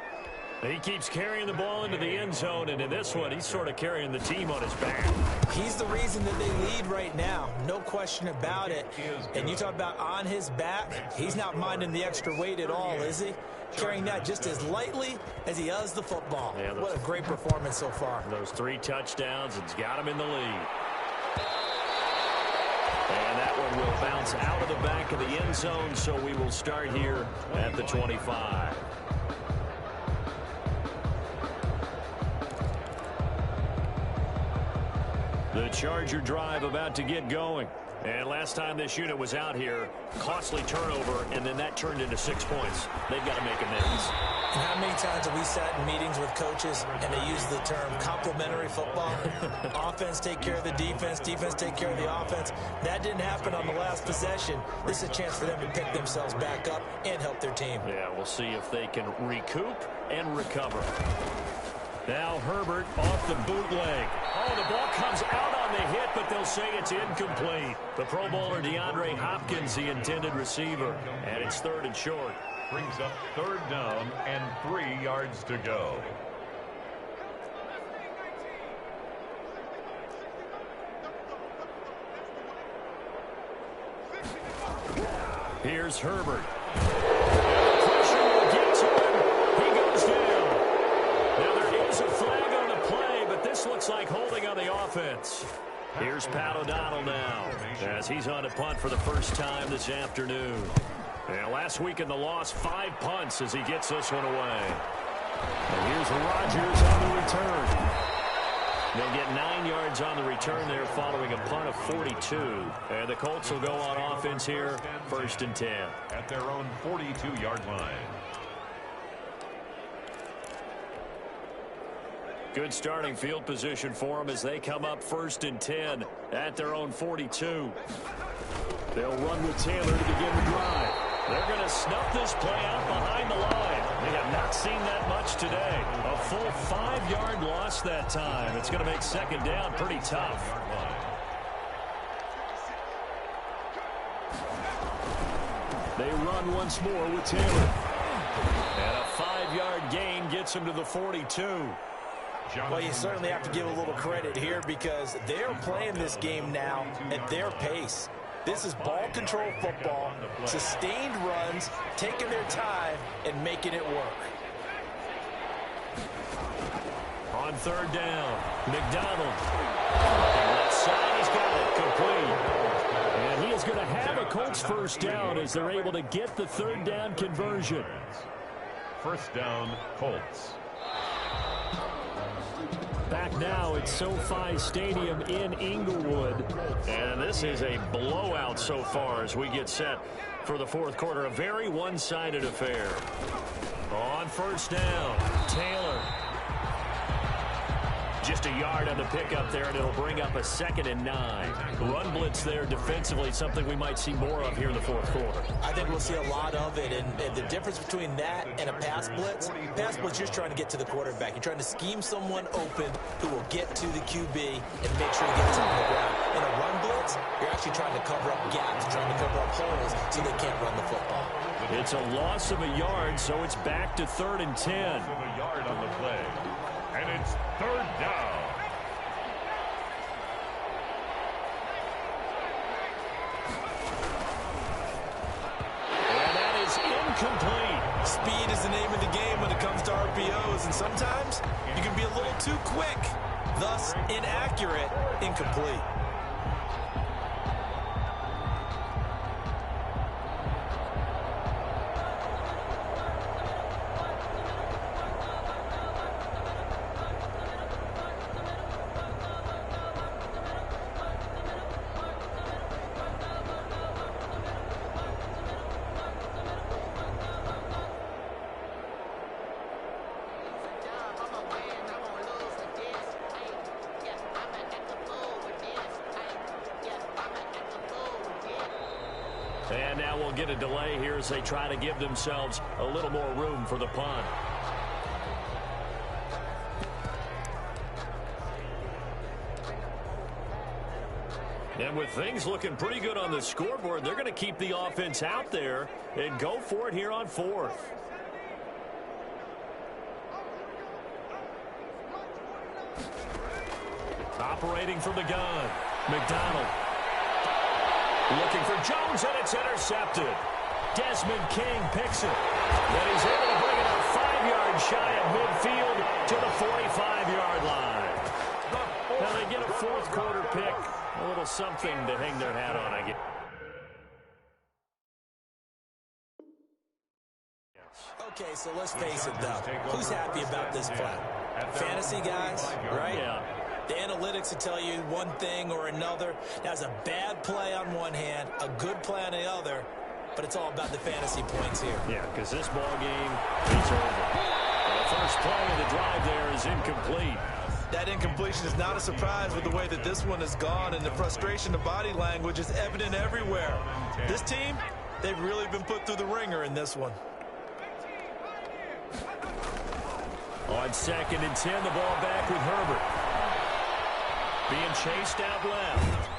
He keeps carrying the ball into the end zone, and in this one, he's sort of carrying the team on his back. He's the reason that they lead right now. No question about it. And you talk about on his back, he's not minding the extra weight at all, is he? Carrying that just as lightly as he does the football. Yeah, what a great performance so far. Those 3 touchdowns, it's got him in the lead. And that one will bounce out of the back of the end zone, so we will start here at the 25. The Charger drive about to get going. And last time this unit was out here, costly turnover, and then that turned into 6 points. They've got to make amends. And how many times have we sat in meetings with coaches and they use the term complementary football? Offense take care of the defense, defense take care of the offense. That didn't happen on the last possession. This is a chance for them to pick themselves back up and help their team. Yeah, we'll see if they can recoup and recover. Now Herbert off the bootleg. Oh, the ball comes out on the hit, but they'll say it's incomplete. The Pro Bowler DeAndre Hopkins, the intended receiver, and it's 3rd and short. Brings up 3rd down and 3 yards to go. Here's Herbert. Pressure will get to him. He goes down. Now there is a flag on the play, but this looks like holding on the offense. Here's Pat O'Donnell now as he's on a punt for the first time this afternoon. And last week in the loss, 5 punts as he gets this one away. And here's Rodgers on the return. They'll get 9 yards on the return there following a punt of 42. And the Colts will go on offense here, 1st and 10. At their own 42-yard line. Good starting field position for them as they come up 1st and 10 at their own 42. They'll run with Taylor to begin the drive. They're going to snuff this play out behind the line. They have not seen that much today. A full 5-yard loss that time. It's going to make 2nd down pretty tough. They run once more with Taylor. And a 5-yard gain gets him to the 42. Well, you certainly have to give a little credit here because they're playing this game now at their pace. This is ball control football, sustained runs, taking their time, and making it work. On 3rd down, McDonald. Left side, he's got it complete. And he is going to have a Colts 1st down as they're able to get the 3rd down conversion. 1st down, Colts. Back now at SoFi Stadium in Inglewood. And this is a blowout so far as we get set for the 4th quarter. A very one-sided affair. On 1st down, Taylor. Just a yard on the pickup there, and it'll bring up a 2nd and 9. Run blitz there defensively, something we might see more of here in the 4th quarter. I think we'll see a lot of it, and the difference between that and a pass blitz, you're just trying to get to the quarterback. You're trying to scheme someone open who will get to the QB and make sure he gets on the ground. In a run blitz, you're actually trying to cover up gaps, trying to cover up holes so they can't run the football. It's a loss of a yard, so it's back to 3rd and 10. Loss of a yard on the play. And it's 3rd down. And that is incomplete. Speed is the name of the game when it comes to RPOs, and sometimes you can be a little too quick, thus inaccurate, incomplete. And now we'll get a delay here as they try to give themselves a little more room for the punt. And with things looking pretty good on the scoreboard, they're going to keep the offense out there and go for it here on 4th. Operating from the gun, McDonald. Looking for Jones, and it's intercepted. Desmond King picks it. And he's able to bring it up 5 yards shy of midfield to the 45-yard line. Now they get a 4th quarter pick. A little something to hang their hat on, I guess. Okay, so let's face it, though. Who's happy about this play? Fantasy guys, right? Yeah. The analytics will tell you one thing or another. That's a bad play on one hand, a good play on the other, but it's all about the fantasy points here. Yeah, because this ball game is over. The first play of the drive there is incomplete. That incompletion is not a surprise with the way that this one has gone, and the frustration of body language is evident everywhere. This team, they've really been put through the ringer in this one. On 2nd and 10, the ball back with Herbert. Being chased out left.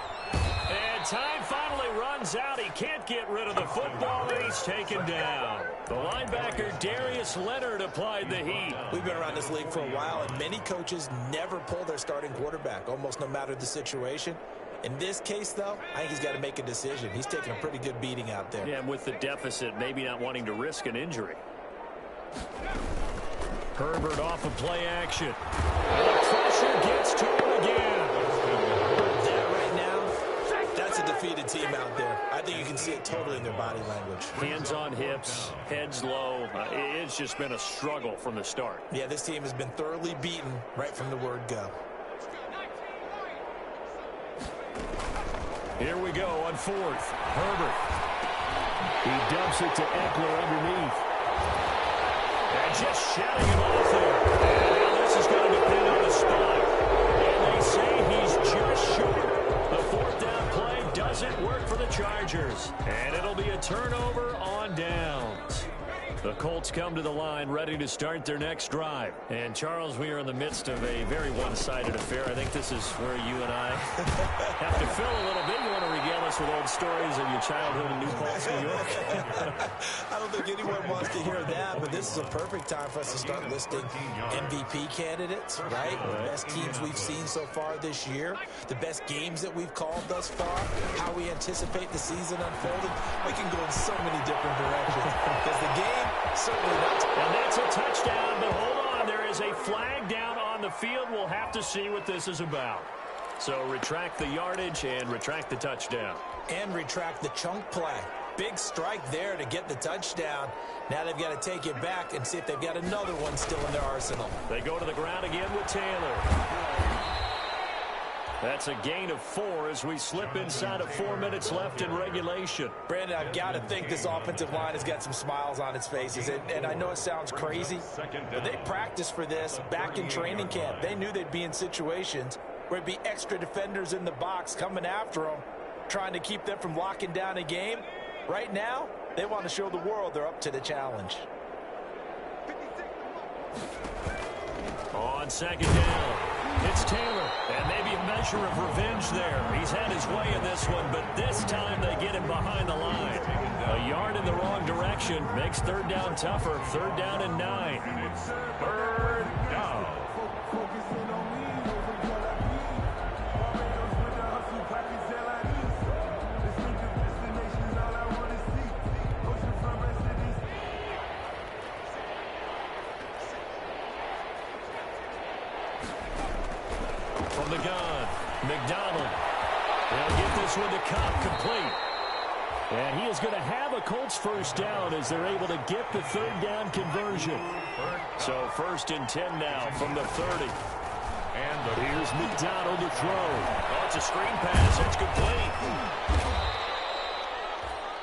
And time finally runs out. He can't get rid of the football, and he's taken down. The linebacker, Darius Leonard, applied the heat. We've been around this league for a while, and many coaches never pull their starting quarterback, almost no matter the situation. In this case, though, I think he's got to make a decision. He's taking a pretty good beating out there. Yeah, and with the deficit, maybe not wanting to risk an injury. Herbert off of play action. And the pressure gets to him again. That right now, that's a defeated team out there. I think you can see it totally in their body language. Hands on hips, heads low. It's just been a struggle from the start. Yeah, this team has been thoroughly beaten right from the word go. Here we go on 4th. Herbert. He dumps it to Eckler underneath. And just shouting him off there. And now this is going to depend on the the spot. And they say he's just short. The fourth down play doesn't work for the Chargers. And it'll be a turnover on downs. The Colts come to the line ready to start their next drive. And, Charles, we are in the midst of a very one-sided affair. I think this is where you and I have to fill a little bit. You want to regale us with old stories of your childhood in New Paltz, New York? I don't think anyone wants to hear that, but this is a perfect time for us to start listing MVP candidates, right? The best teams we've seen so far this year, the best games that we've called thus far, how we anticipate the season unfolding. We can go in so many different directions because the game certainly not. And that's a touchdown, but hold on. There is a flag down on the field. We'll have to see what this is about. So retract the yardage and retract the touchdown. And retract the chunk play. Big strike there to get the touchdown. Now they've got to take it back and see if they've got another one still in their arsenal. They go to the ground again with Taylor. That's a gain of 4 as we slip inside of 4 minutes left in regulation. Brandon, I've got to think this offensive line has got some smiles on its faces. And I know it sounds crazy, but they practiced for this back in training camp. They knew they'd be in situations where it'd be extra defenders in the box coming after them, trying to keep them from locking down a game. Right now, they want to show the world they're up to the challenge. On second down, it's Taylor, and maybe a measure of revenge there. He's had his way in this one, but this time they get him behind the line. A yard in the wrong direction makes third down tougher. Third down and 9. Third down. From the gun, McDonald. They'll get this one to Cobb complete. And he is going to have a Colts first down as they're able to get the third down conversion. So first and 10 now from the 30. And here's McDonald to throw. Oh, it's a screen pass. It's complete.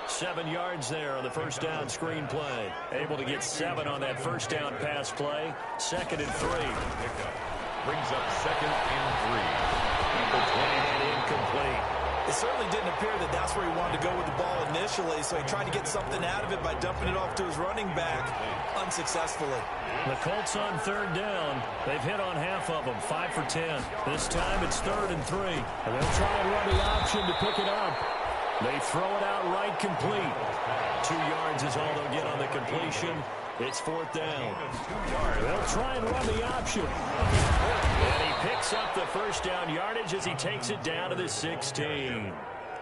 7 yards there on the first down screen play. Able to get 7 on that first down pass play. Second and 3. Brings up second and 3. Number 20. Incomplete. It certainly didn't appear that that's where he wanted to go with the ball initially, so he tried to get something out of it by dumping it off to his running back unsuccessfully. The Colts on third down. They've hit on half of them, 5 for 10. This time it's third and 3. And they'll try and run the option to pick it up. They throw it out right complete. 2 yards is all they'll get on the completion. It's fourth down. They'll try and run the option. And he picks up the first down yardage as he takes it down to the 16.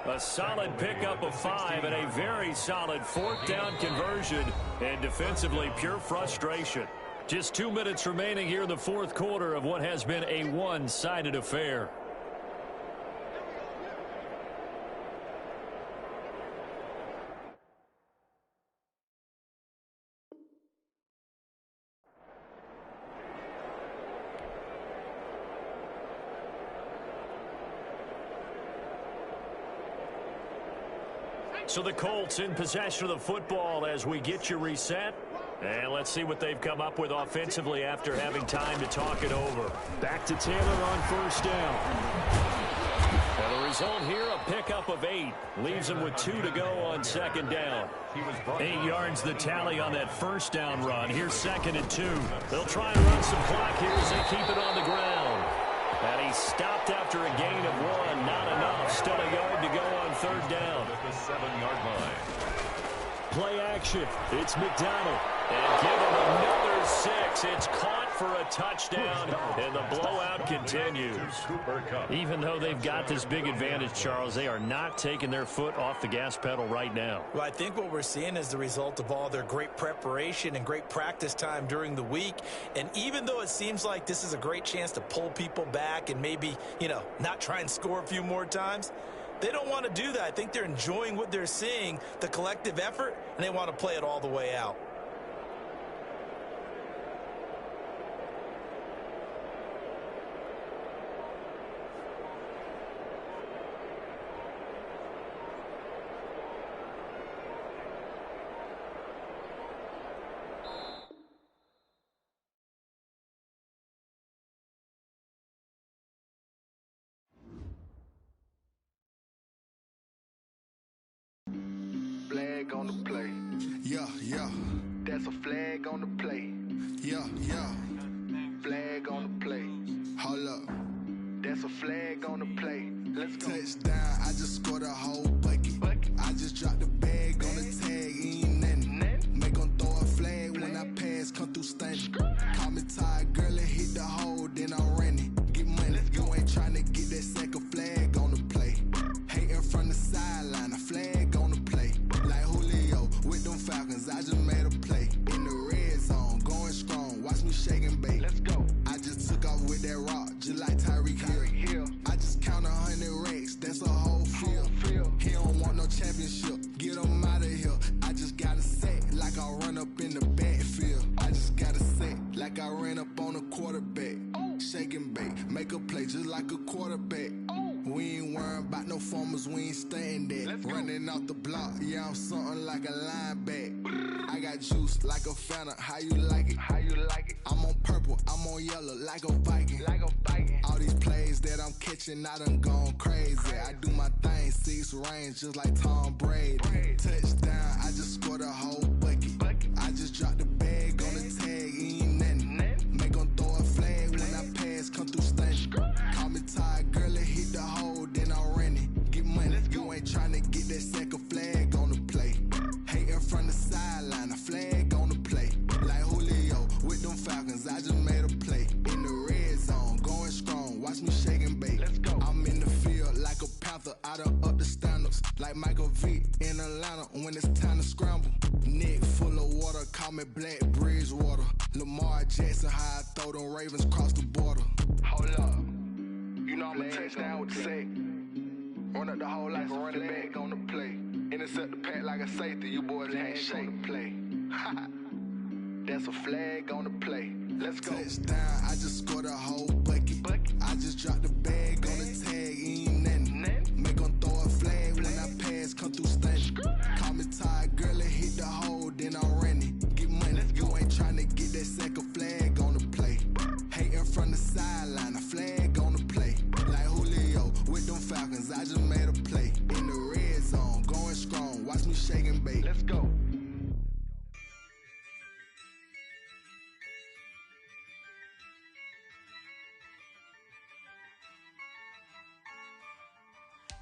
A solid pickup of 5 and a very solid fourth down conversion. And defensively, pure frustration. Just 2 minutes remaining here in the fourth quarter of what has been a one-sided affair. So the Colts in possession of the football as we get you reset. And let's see what they've come up with offensively after having time to talk it over. Back to Taylor on first down. And the result here, a pickup of 8. Leaves him with 2 to go on second down. 8 yards the tally on that first down run. Here's second and 2. They'll try and run some clock here as they keep it on the ground. And he stopped after a gain of 1. Not enough. Still a yard to go on third down. At the 7-yard line. Play action. It's McDonald. And give him another 6. It's caught for a touchdown, and the blowout continues. Even though they've got this big advantage, Charles, they are not taking their foot off the gas pedal right now. Well, I think what we're seeing is the result of all their great preparation and great practice time during the week. And even though it seems like this is a great chance to pull people back and maybe, not try and score a few more times, they don't want to do that. I think they're enjoying what they're seeing, the collective effort, and they want to play it all the way out. on the play. Yeah, yeah. That's a flag on the play. Yeah, yeah. Flag on the play. Hold up. That's a flag on the play. Let's go. Touchdown, I just scored a whole bucket. I just dropped the bag on the tag, ain't nothing. Make them throw a flag when I pass, come through stunning. Call me tired, girl, and hit the hole, then I'm running. Get money, you ain't tryna get that second flag on the play. Hating from the sideline, a flag on the play. Like Julio with them Falcons, I just made a play. In the red zone, going strong, watch me shake and bake. Let's go. I just took off with that rock, just like Tyreek Hill. I just count 100 racks, that's a whole field. He don't want no championship, get him out of here. I just got a set, like I run up in the backfield. I just got a set, like I ran up on a quarterback. Shake and bake, make a play just like a quarterback. We ain't worrying about no formers, we ain't staying there. Running off the block, yeah, I'm something like a linebacker. I got juice like a Fanta, how you like it? How you like it? I'm on purple, I'm on yellow, like a Viking. Like a Viking. All these plays that I'm catching, I done gone crazy. I do my thing, 6 range, just like Tom Brady. Touchdown, I just scored a whole bucket. I just dropped the bag on the tag, ain't nothing. Make them throw a flag when I pass, come through stunning. Call me tired, girl, and hit the hole, then I'm running. Get money, you ain't tryna get that second flag on the play. Hating from the sideline, a flag on the play. Like Julio with them Falcons, I just made a play. In the red zone, going strong, watch me shake and bake. Let's go. I'm in the field like a Panther, I done up the standards. Like Michael Vick in Atlanta when it's time to scramble. Neck full of water, call me Black Bridgewater. Lamar Jackson, how I throw them Ravens cross the border. Hold up. You know I'm a touchdown with the sack. Run up the whole like a running back on the play. Intercept the pack like a safety, you boys ain't shake the play. That's a flag on the play. Let's go. Touchdown, I just scored a whole bucket. I just dropped the bag on the tag, ain't nothing. Make them throw a flag when I pass, come through stunning. Call me tired, girl, and hit the hole, then I'm running. Get money, you ain't tryna get that second flag on the play. Hating from the sideline, a flag on the play. Like Julio with them Falcons, I just made a play. In the red zone, going strong, watch me shake and bake. Let's go.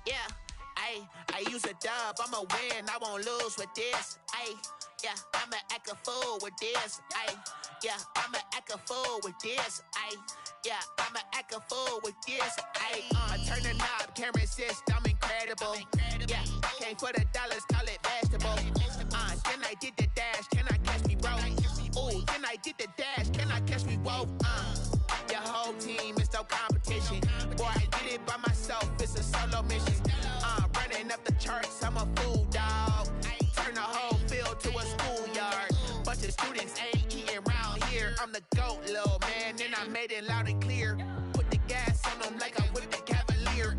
Yeah, I use a dub, I'ma win, I won't lose with this. Yeah, I'ma act a fool with this. Yeah, I'ma act a fool with this. Yeah, I'ma act a fool with this. I turn the knob, camera assist, I'm incredible. Yeah, came for the dollars, call it vegetable. Then I did the dash, can I catch me, bro? Ooh, then I did the dash, can I catch me, whoa? Your whole team is no competition. Boy, I did it by myself, it's a solo mission. Running up the charts, I'm a fool, dog. Turn the whole field to a schoolyard. Bunch of students ain't eating around here. I'm the GOAT, little man, and I made it loud and clear. Put the gas on them like I'm with the Cavalier.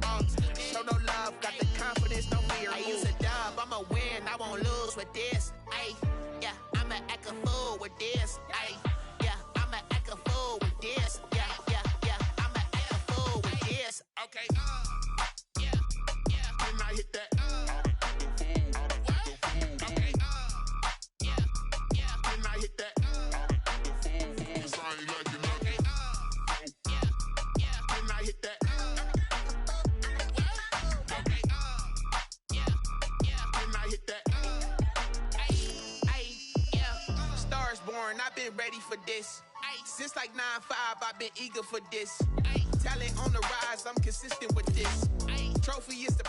Show no love, got the confidence, no fear. I use a dub, I'ma win, I won't lose with this. Yeah, I'ma act a fool with this. Yeah, I'ma act a fool with this. Yeah, I'ma act a fool with this. Okay, can I hit that? Okay, can I hit that? Can I hit that? Can I hit that? Stars born, I've been ready for this. Since like 9-5, I've been eager for this. Talent on the rise, I'm consistent with this. Trophy is the